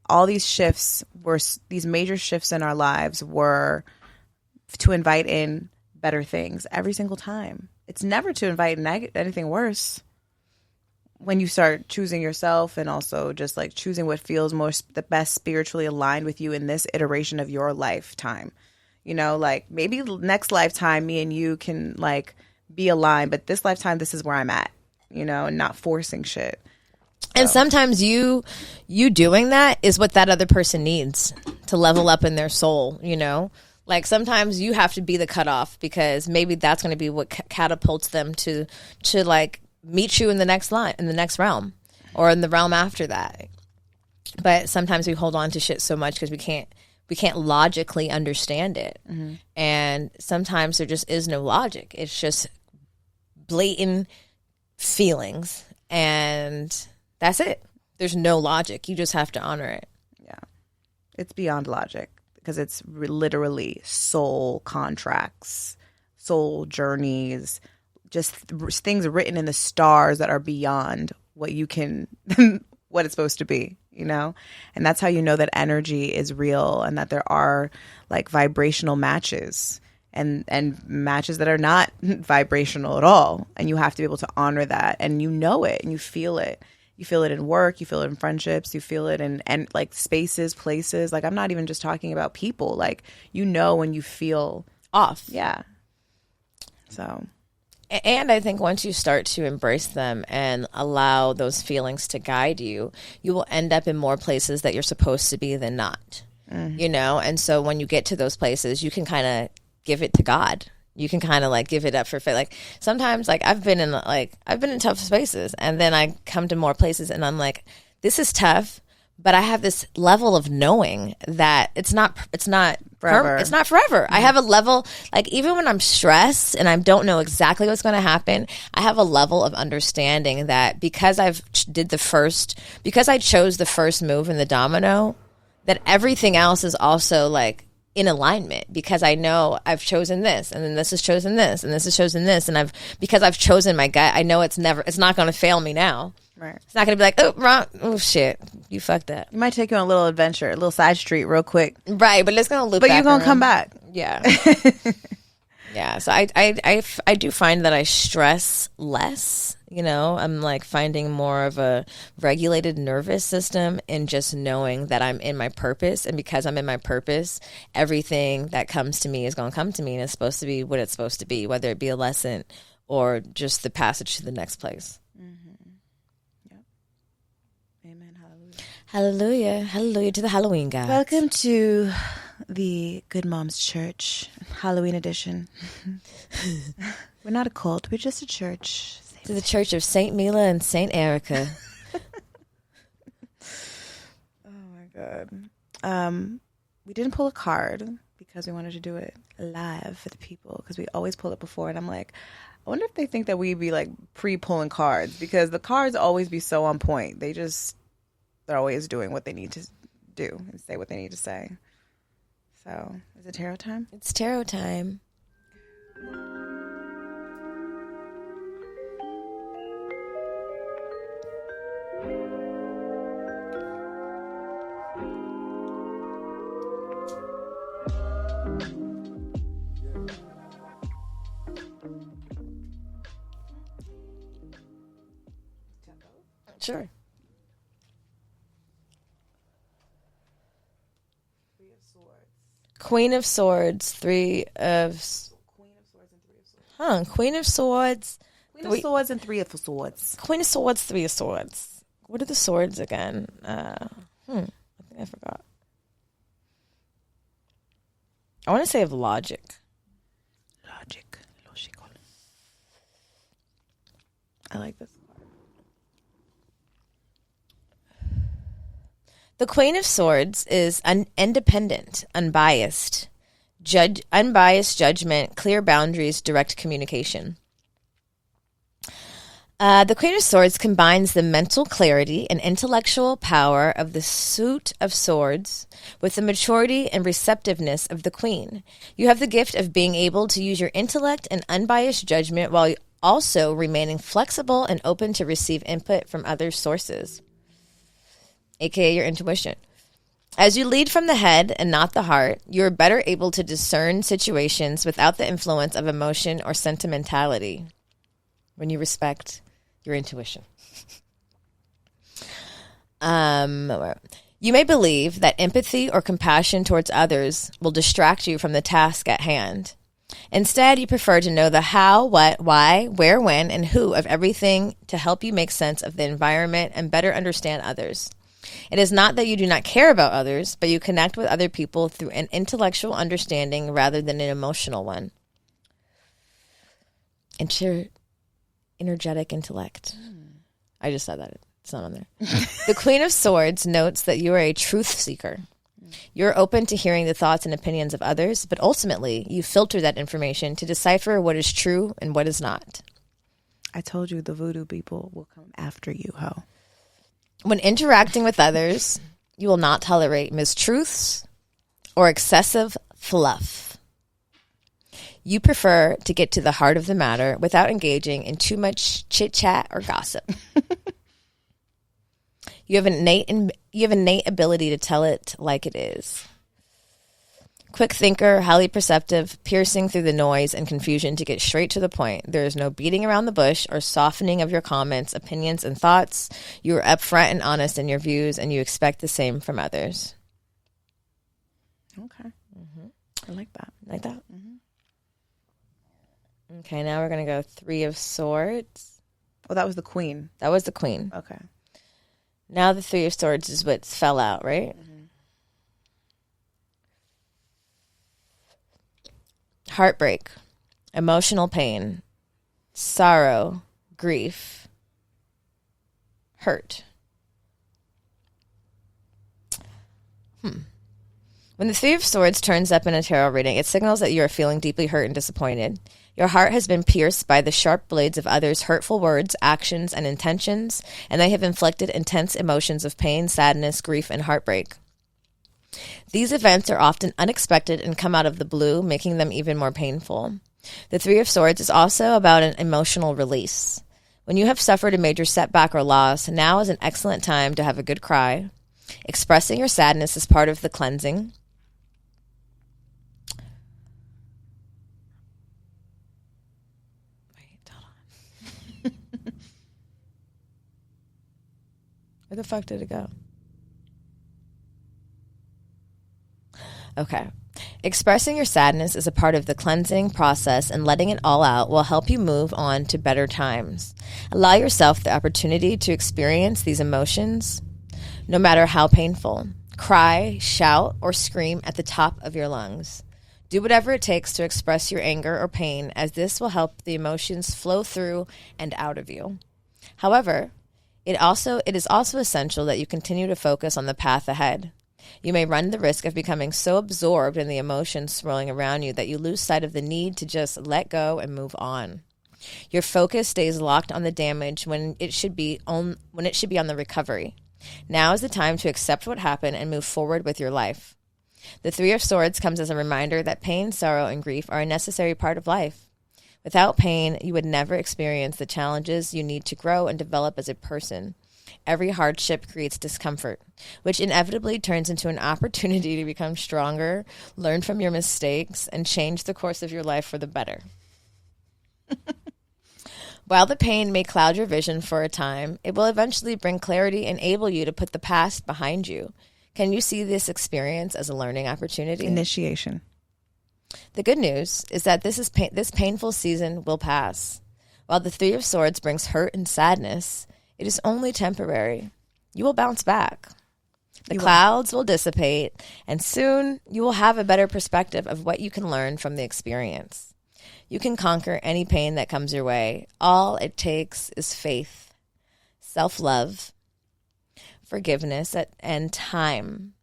all these shifts these major shifts in our lives were to invite in better things every single time. It's never to invite anything worse. When you start choosing yourself, and also just like choosing what feels the best spiritually aligned with you in this iteration of your lifetime. You know, like maybe next lifetime me and you can like be aligned, but this lifetime, this is where I'm at, you know, and not forcing shit. And sometimes you doing that is what that other person needs to level up in their soul, you know? Like sometimes you have to be the cutoff, because maybe that's going to be what catapults them to like meet you in the next realm, or in the realm after that. But sometimes we hold on to shit so much because we can't logically understand it. Mm-hmm. And sometimes there just is no logic. It's just blatant feelings, and that's it. There's no logic. You just have to honor it. Yeah. It's beyond logic, because it's literally soul contracts, soul journeys, just things written in the stars that are beyond what what it's supposed to be, you know? And that's how you know that energy is real, and that there are like vibrational matches and matches that are not vibrational at all. And you have to be able to honor that, and you know it, and you feel it. You feel it in work, you feel it in friendships, you feel it in like spaces, places. Like, I'm not even just talking about people. Like, you know when you feel off. Yeah. So. And I think once you start to embrace them and allow those feelings to guide you, you will end up in more places that you're supposed to be than not. Mm-hmm. You know? And so when you get to those places, you can kind of give it to God. You can kind of like give it up for faith. Like sometimes, like I've been in tough spaces, and then I come to more places, and I'm like, this is tough, but I have this level of knowing that it's not forever. It's not forever. Mm-hmm. I have a level, like even when I'm stressed and I don't know exactly what's going to happen, I have a level of understanding that because I chose the first move in the domino, that everything else is also like in alignment, because I know I've chosen this, and then this has chosen this, and this has chosen this, and because I've chosen my gut, I know it's not going to fail me now. Right. It's not going to be like, oh, wrong, oh shit, you fucked up. It might take you on a little adventure, a little side street, real quick. Right, but it's going to loop. But you're going to come back. Yeah. Yeah. So I do find that I stress less. You know, I'm like finding more of a regulated nervous system, and just knowing that I'm in my purpose. And because I'm in my purpose, everything that comes to me is going to come to me, and it's supposed to be what it's supposed to be, whether it be a lesson or just the passage to the next place. Mm-hmm. Yep. Amen. Hallelujah. Hallelujah. Hallelujah to the Halloween gods. Welcome to the Good Moms Church Halloween edition. We're not a cult. We're just a church. To the Church of Saint Milah and Saint Erica. Oh my God. We didn't pull a card because we wanted to do it live for the people, because we always pull it before, and I'm like, I wonder if they think that we'd be like pre-pulling cards, because the cards always be so on point. They just they're always doing what they need to do and say what they need to say. So, is it tarot time? It's tarot time. Sure. Queen of Swords, Three of Queen of Swords and Three of Swords. Queen of Swords. Queen of Swords and Three of Swords. Queen of Swords, Three of Swords. What are the swords again? I think I forgot. I want to say of logic. Logical. I like this. The Queen of Swords is an independent, unbiased judgment, clear boundaries, direct communication. The Queen of Swords combines the mental clarity and intellectual power of the suit of swords with the maturity and receptiveness of the Queen. You have the gift of being able to use your intellect and unbiased judgment while also remaining flexible and open to receive input from other sources, aka your intuition. As you lead from the head and not the heart, you are better able to discern situations without the influence of emotion or sentimentality when you respect your intuition. You may believe that empathy or compassion towards others will distract you from the task at hand. Instead, you prefer to know the how, what, why, where, when, and who of everything to help you make sense of the environment and better understand others. It is not that you do not care about others, but you connect with other people through an intellectual understanding rather than an emotional one. Energetic intellect. I just said that. It's not on there. The Queen of Swords notes that you are a truth seeker. You're open to hearing the thoughts and opinions of others, but ultimately you filter that information to decipher what is true and what is not. I told you the voodoo people will come after you, ho. When interacting with others, you will not tolerate mistruths or excessive fluff. You prefer to get to the heart of the matter without engaging in too much chit-chat or gossip. You have an innate ability to tell it like it is. Quick thinker, highly perceptive, piercing through the noise and confusion to get straight to the point. There is no beating around the bush or softening of your comments, opinions, and thoughts. You are upfront and honest in your views, and you expect the same from others. Okay. I like that. Like that? Okay, now we're going to go Three of Swords. Oh, that was the Queen. That was the Queen. Okay. Now the Three of Swords is what fell out, right? Heartbreak, emotional pain, sorrow, grief, hurt. When the Three of Swords turns up in a tarot reading, it signals that you are feeling deeply hurt and disappointed. Your heart has been pierced by the sharp blades of others' hurtful words, actions, and intentions, and they have inflicted intense emotions of pain, sadness, grief, and heartbreak. These events are often unexpected and come out of the blue, making them even more painful. The Three of Swords is also about an emotional release. When you have suffered a major setback or loss, now is an excellent time to have a good cry. Expressing your sadness is part of the cleansing. Wait, hold on. Where the fuck did it go? Okay. Expressing your sadness is a part of the cleansing process, and letting it all out will help you move on to better times. Allow yourself the opportunity to experience these emotions, no matter how painful. Cry, shout, or scream at the top of your lungs. Do whatever it takes to express your anger or pain, as this will help the emotions flow through and out of you. However, it is also essential that you continue to focus on the path ahead. You may run the risk of becoming so absorbed in the emotions swirling around you that you lose sight of the need to just let go and move on. Your focus stays locked on the damage when it should be on the recovery. Now is the time to accept what happened and move forward with your life. The Three of Swords comes as a reminder that pain, sorrow, and grief are a necessary part of life. Without pain, you would never experience the challenges you need to grow and develop as a person. Every hardship creates discomfort, which inevitably turns into an opportunity to become stronger, learn from your mistakes, and change the course of your life for the better. While the pain may cloud your vision for a time, it will eventually bring clarity and enable you to put the past behind you. Can you see this experience as a learning opportunity? Initiation. The good news is that this painful season will pass. While the Three of Swords brings hurt and sadness, it is only temporary. You will bounce back. The clouds will dissipate, and soon you will have a better perspective of what you can learn from the experience. You can conquer any pain that comes your way. All it takes is faith, self-love, forgiveness, and time.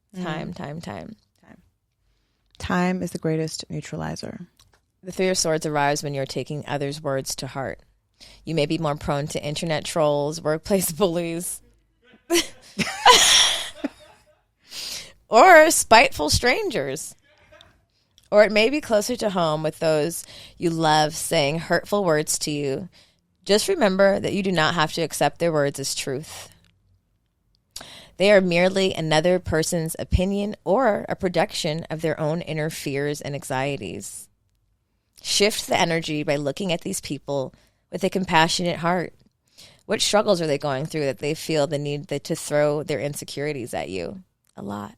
Time is the greatest neutralizer. The Three of Swords arrives when you're taking others' words to heart. You may be more prone to internet trolls, workplace bullies, or spiteful strangers. Or it may be closer to home with those you love saying hurtful words to you. Just remember that you do not have to accept their words as truth. They are merely another person's opinion or a projection of their own inner fears and anxieties. Shift the energy by looking at these people with a compassionate heart. What struggles are they going through that they feel the need to throw their insecurities at you? A lot.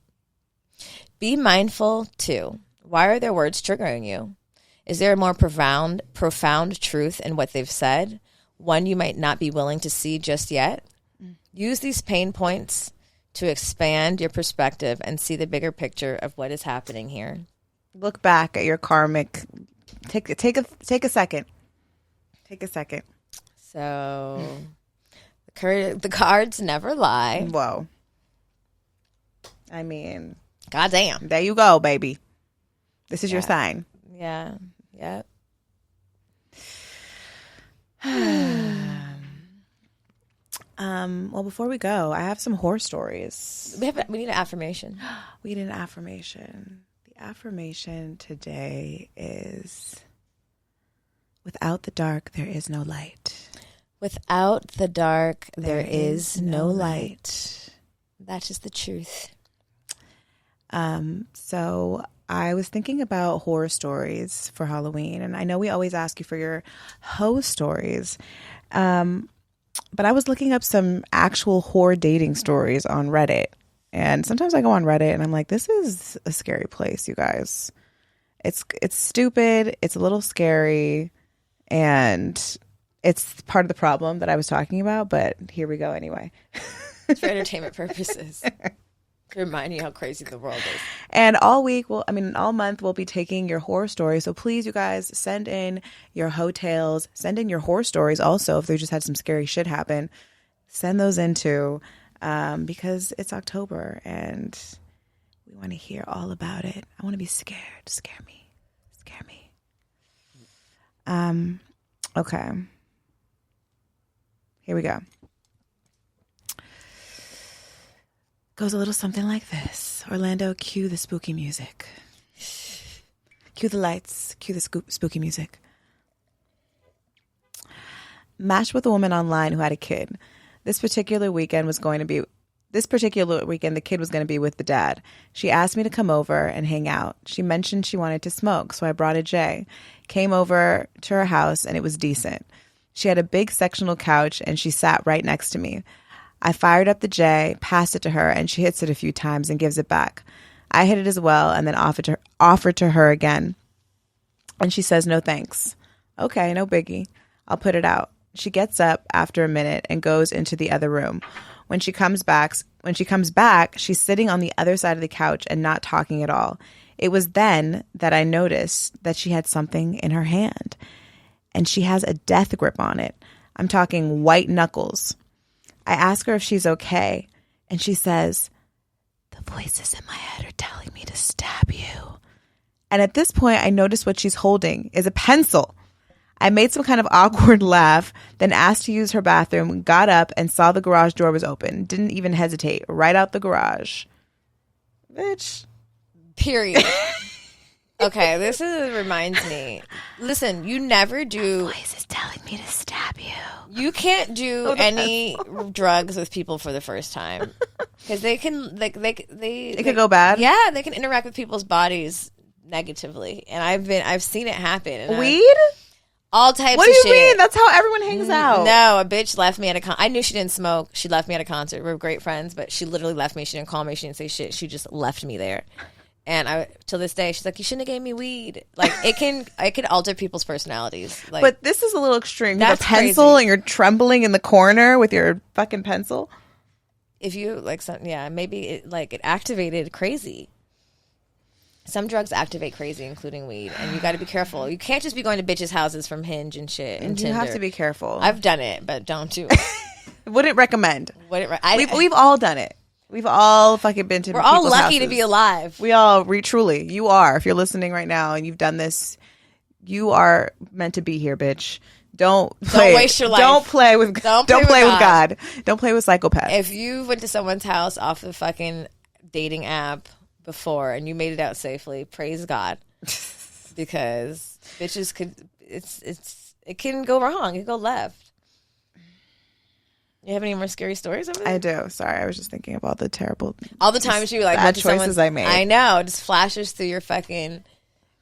Be mindful, too. Why are their words triggering you? Is there a more profound truth in what they've said? One you might not be willing to see just yet? Use these pain points to expand your perspective and see the bigger picture of what is happening here. Look back at your karmic. Take a second. Take a second. So, the cards never lie. Whoa. I mean, goddamn. There you go, baby. This is your sign. Yeah. Yep. Well, before we go, I have some horror stories. We need an affirmation. We need an affirmation. The affirmation today is, without the dark, there is no light. Without the dark, there is no light. That is the truth. So I was thinking about horror stories for Halloween, and I know we always ask you for your hoe stories. But I was looking up some actual horror dating stories on Reddit. And sometimes I go on Reddit and I'm like, this is a scary place, you guys. It's stupid. It's a little scary. And it's part of the problem that I was talking about. But here we go anyway. It's for entertainment purposes. To remind you how crazy the world is. And all month, we'll be taking your horror stories. So please, you guys, send in your hotels. Send in your horror stories also. If they just had some scary shit happen, send those in too. Because it's October and we want to hear all about it. I want to be scared. Scare me. Okay. Here we go. Goes a little something like this. Orlando, cue the spooky music. Cue the lights. Cue the spooky music. Matched with a woman online who had a kid. This particular weekend, the kid was going to be with the dad. She asked me to come over and hang out. She mentioned she wanted to smoke, so I brought a J. Came over to her house, and it was decent. She had a big sectional couch, and she sat right next to me. I fired up the J, passed it to her, and she hits it a few times and gives it back. I hit it as well and then offered to her again. And she says, no thanks. Okay, no biggie. I'll put it out. She gets up after a minute and goes into the other room. When she comes back, she's sitting on the other side of the couch and not talking at all. It was then that I noticed that she had something in her hand. And she has a death grip on it. I'm talking white knuckles. I ask her if she's okay, and she says, the voices in my head are telling me to stab you. And at this point, I notice what she's holding is a pencil. I made some kind of awkward laugh, then asked to use her bathroom, got up, and saw the garage door was open. Didn't even hesitate. Right out the garage. Bitch. Period. Okay, this reminds me. Listen, you never do. My voice is telling me to stab you. You can't do any drugs with people for the first time because they can they can go bad. Yeah, they can interact with people's bodies negatively, and I've seen it happen. And Weed? All types What of do you shit. mean? That's how everyone hangs out. No, a bitch left me at a I knew she didn't smoke. She left me at a concert. We were great friends, but she literally left me. She didn't call me. She didn't say shit. She just left me there. And till this day, she's like, you shouldn't have gave me weed. Like, it can alter people's personalities. Like, but this is a little extreme. You have a that's pencil crazy. and you're trembling in the corner with your fucking pencil. if you like something, yeah, maybe it activated crazy. Some drugs activate crazy, including weed, and you got to be careful. You can't just be going to bitches' houses from Hinge and shit. And You Tinder. have to be careful. I've done it, but don't do it. Wouldn't recommend. We've We've all done it. We've all fucking been to. We're all people's lucky to houses. be alive. We all truly. You are. If you're listening right now and you've done this, you are meant to be here, bitch. Don't waste your life. Don't play with. Don't Don't play play with with God. Don't play with psychopaths. If you went to someone's house off the fucking dating app before and you made it out safely, praise God, because bitches could. It can go wrong. It can go left. You have any more scary stories over there? I do. Sorry, I was just thinking about the terrible. All the times you like bad went to choices someone's- I made. I know. It just flashes through your fucking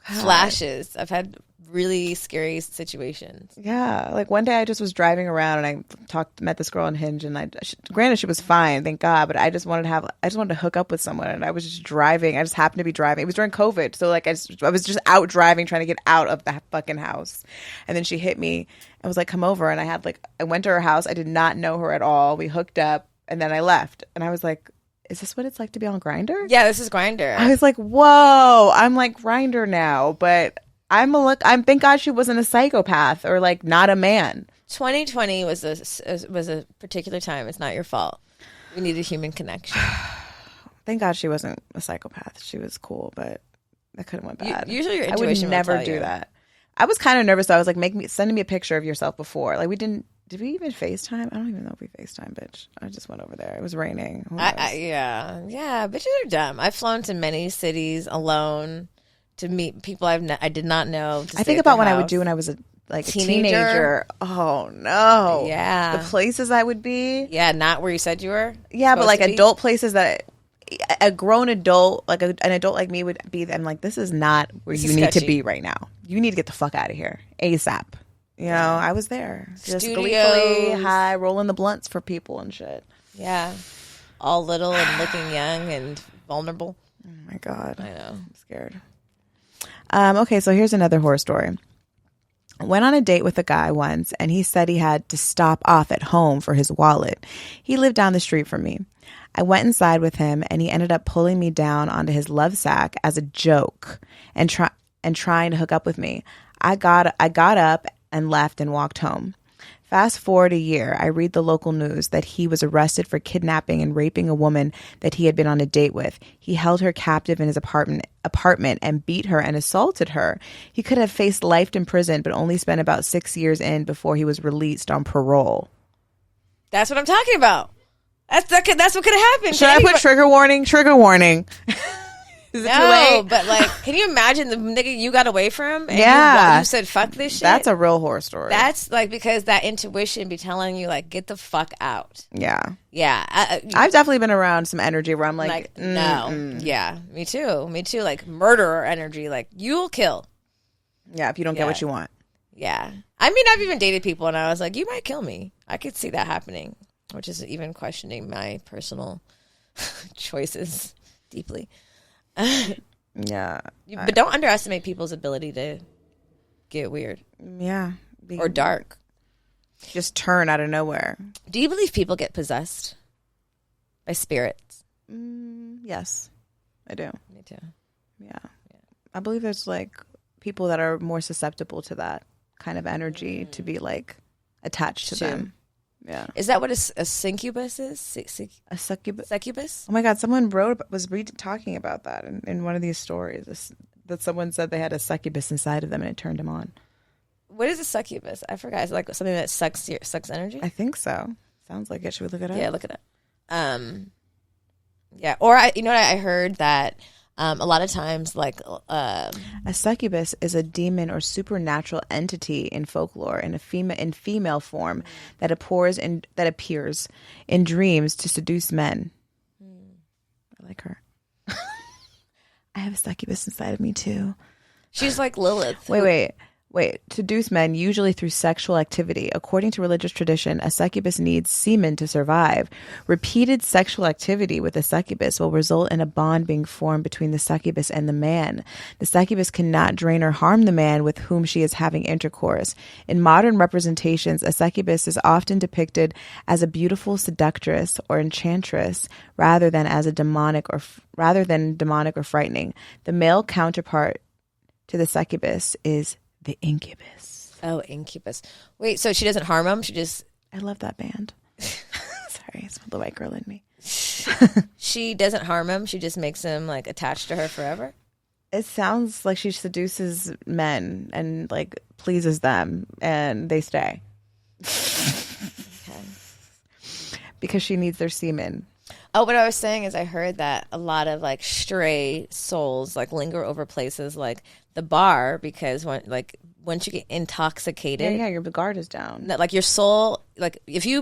flashes. I've had really scary situations. Yeah, like one day I just was driving around and I met this girl on Hinge, and granted she was fine, thank God, but I just wanted to hook up with someone, and I was just driving. I just happened to be driving. It was during COVID, so like I was just out driving, trying to get out of that fucking house, and then she hit me and was like, "Come over," and I went to her house. I did not know her at all. We hooked up, and then I left, and I was like, "Is this what it's like to be on Grindr?" Yeah, this is Grindr. I was like, "Whoa!" I'm like Grindr now, but. I'm thank God she wasn't a psychopath or like not a man. 2020 was a particular time. It's not your fault. We needed human connection. Thank God she wasn't a psychopath. She was cool, but that could have went bad. Usually your I would intuition will never tell do you. that. I was kind of nervous. So I was like, sending me a picture of yourself before. Like did we even FaceTime? I don't even know if we FaceTime, bitch. I just went over there. It was raining. Who knows? Yeah, bitches are dumb. I've flown to many cities alone to meet people I did not know. I think about what I would do when I was a teenager. Oh no. Yeah. The places I would be. Yeah, not where you said you were. Yeah, but supposed like to be? adult places that a grown adult, like an adult like me would be. I'm like, this is not where This you is need to sketchy. be right now. You need to get the fuck out of here ASAP. You know, I was there, just Studios. gleefully high, rolling the blunts for people and shit. Yeah, all little and looking young and vulnerable. Oh my God, I know. I'm scared. Okay, so here's another horror story. Went on a date with a guy once, and he said he had to stop off at home for his wallet. He lived down the street from me. I went inside with him, and he ended up pulling me down onto his love sack as a joke and trying to hook up with me. I got up and left and walked home. Fast forward a year, I read the local news that he was arrested for kidnapping and raping a woman that he had been on a date with. He held her captive in his apartment and beat her and assaulted her. He could have faced life in prison, but only spent about 6 years in before he was released on parole. That's what I'm talking about. That's what could have happened. Should I put trigger warning? Trigger warning. Is it too No, late? but like, can you imagine the nigga you got away from? And Yeah. you said fuck this shit. That's a real horror story. That's like because that intuition be telling you like get the fuck out. Yeah. Yeah, I've definitely been around some energy where I'm like no, yeah, me too. Like murderer energy. Like you'll kill. Yeah, if you don't get what you want. Yeah, I mean I've even dated people and I was like, you might kill me. I could see that happening, which is even questioning my personal choices deeply. Yeah. But don't underestimate people's ability to get weird Yeah. or dark. Just turn out of nowhere. Do you believe people get possessed by spirits? Yes, I do. Me too. Yeah. I believe there's like people that are more susceptible to that kind of energy to be like attached to them. Yeah. Is that what a succubus is? A succubus. Succubus? Oh my God! Someone was talking about that in one of these stories. That someone said they had a succubus inside of them and it turned them on. What is a succubus? I forgot. Is it like something that sucks energy? I think so. Sounds like it. Should we look it up? Yeah, look it up. Yeah, or you know what I heard that a lot of times, like a succubus is a demon or supernatural entity in folklore in female form that appears in dreams to seduce men. I like her. I have a succubus inside of me too. She's like Lilith. Wait. Seduce men, usually through sexual activity. According to religious tradition, a succubus needs semen to survive. Repeated sexual activity with a succubus will result in a bond being formed between the succubus and the man. The succubus cannot drain or harm the man with whom she is having intercourse. In modern representations, a succubus is often depicted as a beautiful seductress or enchantress rather than demonic or frightening. The male counterpart to the succubus is the incubus. Oh, incubus. Wait, so she doesn't harm him? She just... I love that band. Sorry, it's the white girl in me. She doesn't harm him? She just makes him, like, attached to her forever? It sounds like she seduces men and, like, pleases them, and they stay. Okay. Because she needs their semen. Oh, what I was saying is I heard that a lot of, like, stray souls, like, linger over places like the bar because, once you get intoxicated... Yeah, your guard is down. That, like, your soul... Like, if you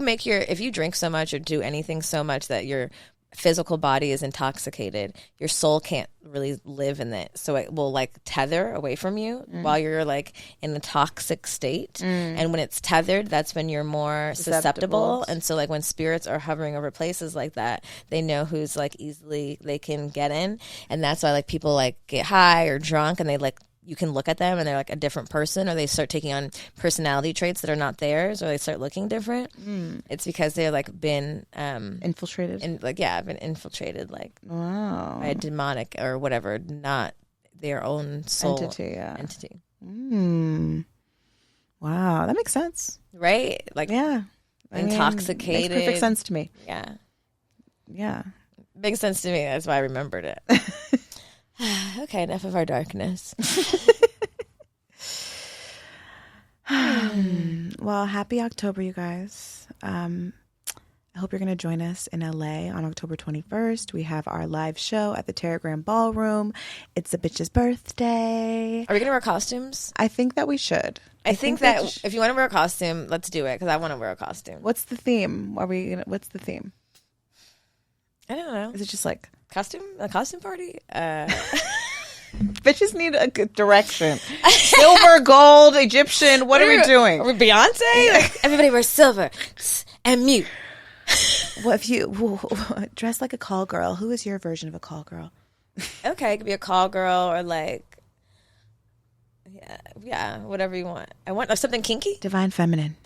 drink so much or do anything so much that your physical body is intoxicated, your soul can't really live in it. So it will, like, tether away from you while you're, like, in a toxic state. And when it's tethered, that's when you're more susceptible. And so, like, when spirits are hovering over places like that, they know who's, like, easily they can get in. And that's why, like, people, like, get high or drunk and they, like, you can look at them and they're like a different person, or they start taking on personality traits that are not theirs, or they start looking different. It's because they're like been infiltrated, been infiltrated, like by a demonic or whatever, not their own soul entity. Wow, that makes sense, right? Like, yeah, intoxicated. Makes perfect sense to me. Yeah, makes sense to me. That's why I remembered it. Okay, enough of our darkness. Well, happy October, you guys. I hope you're going to join us in LA on October 21st. We have our live show at the Terragram Ballroom. It's a bitch's birthday. Are we going to wear costumes? I think that we should. I think that if you want to wear a costume, let's do it, because I want to wear a costume. What's the theme? What's the theme? I don't know. Is it just like a costume party? Bitches need a good direction. Silver, gold, Egyptian. What are we doing? Are we Beyonce? Like, everybody wears silver and mute. Well, if you dress like a call girl, who is your version of a call girl? Okay, it could be a call girl or like, yeah, whatever you want. I want something kinky. Divine feminine,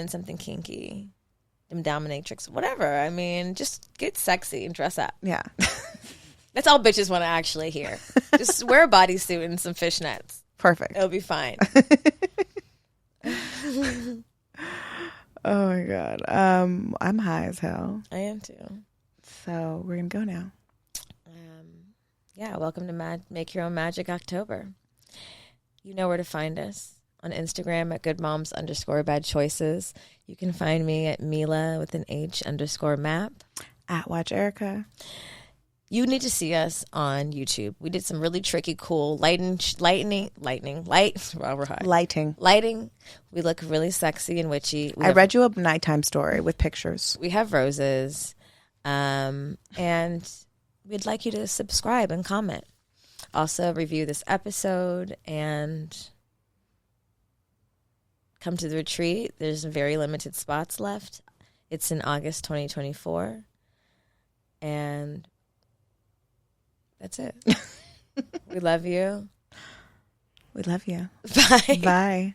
something kinky. Dominatrix, whatever. I mean, just get sexy and dress up. Yeah. That's all bitches want to actually hear. Just wear a bodysuit and some fishnets. Perfect. It'll be fine. Oh my God. I'm high as hell. I am too. So we're going to go now. Yeah, welcome to Make Your Own Magic October. You know where to find us. On Instagram at goodmoms_badchoices. You can find me at Milah with an H_map. At Watch Erica. You need to see us on YouTube. We did some really tricky, cool lighting. Wow, we're high. Lighting. We look really sexy and witchy. I read you a nighttime story with pictures. We have roses. And we'd like you to subscribe and comment. Also, review this episode and come to the retreat. There's very limited spots left. It's in August 2024. And that's it. We love you. We love you. Bye. Bye.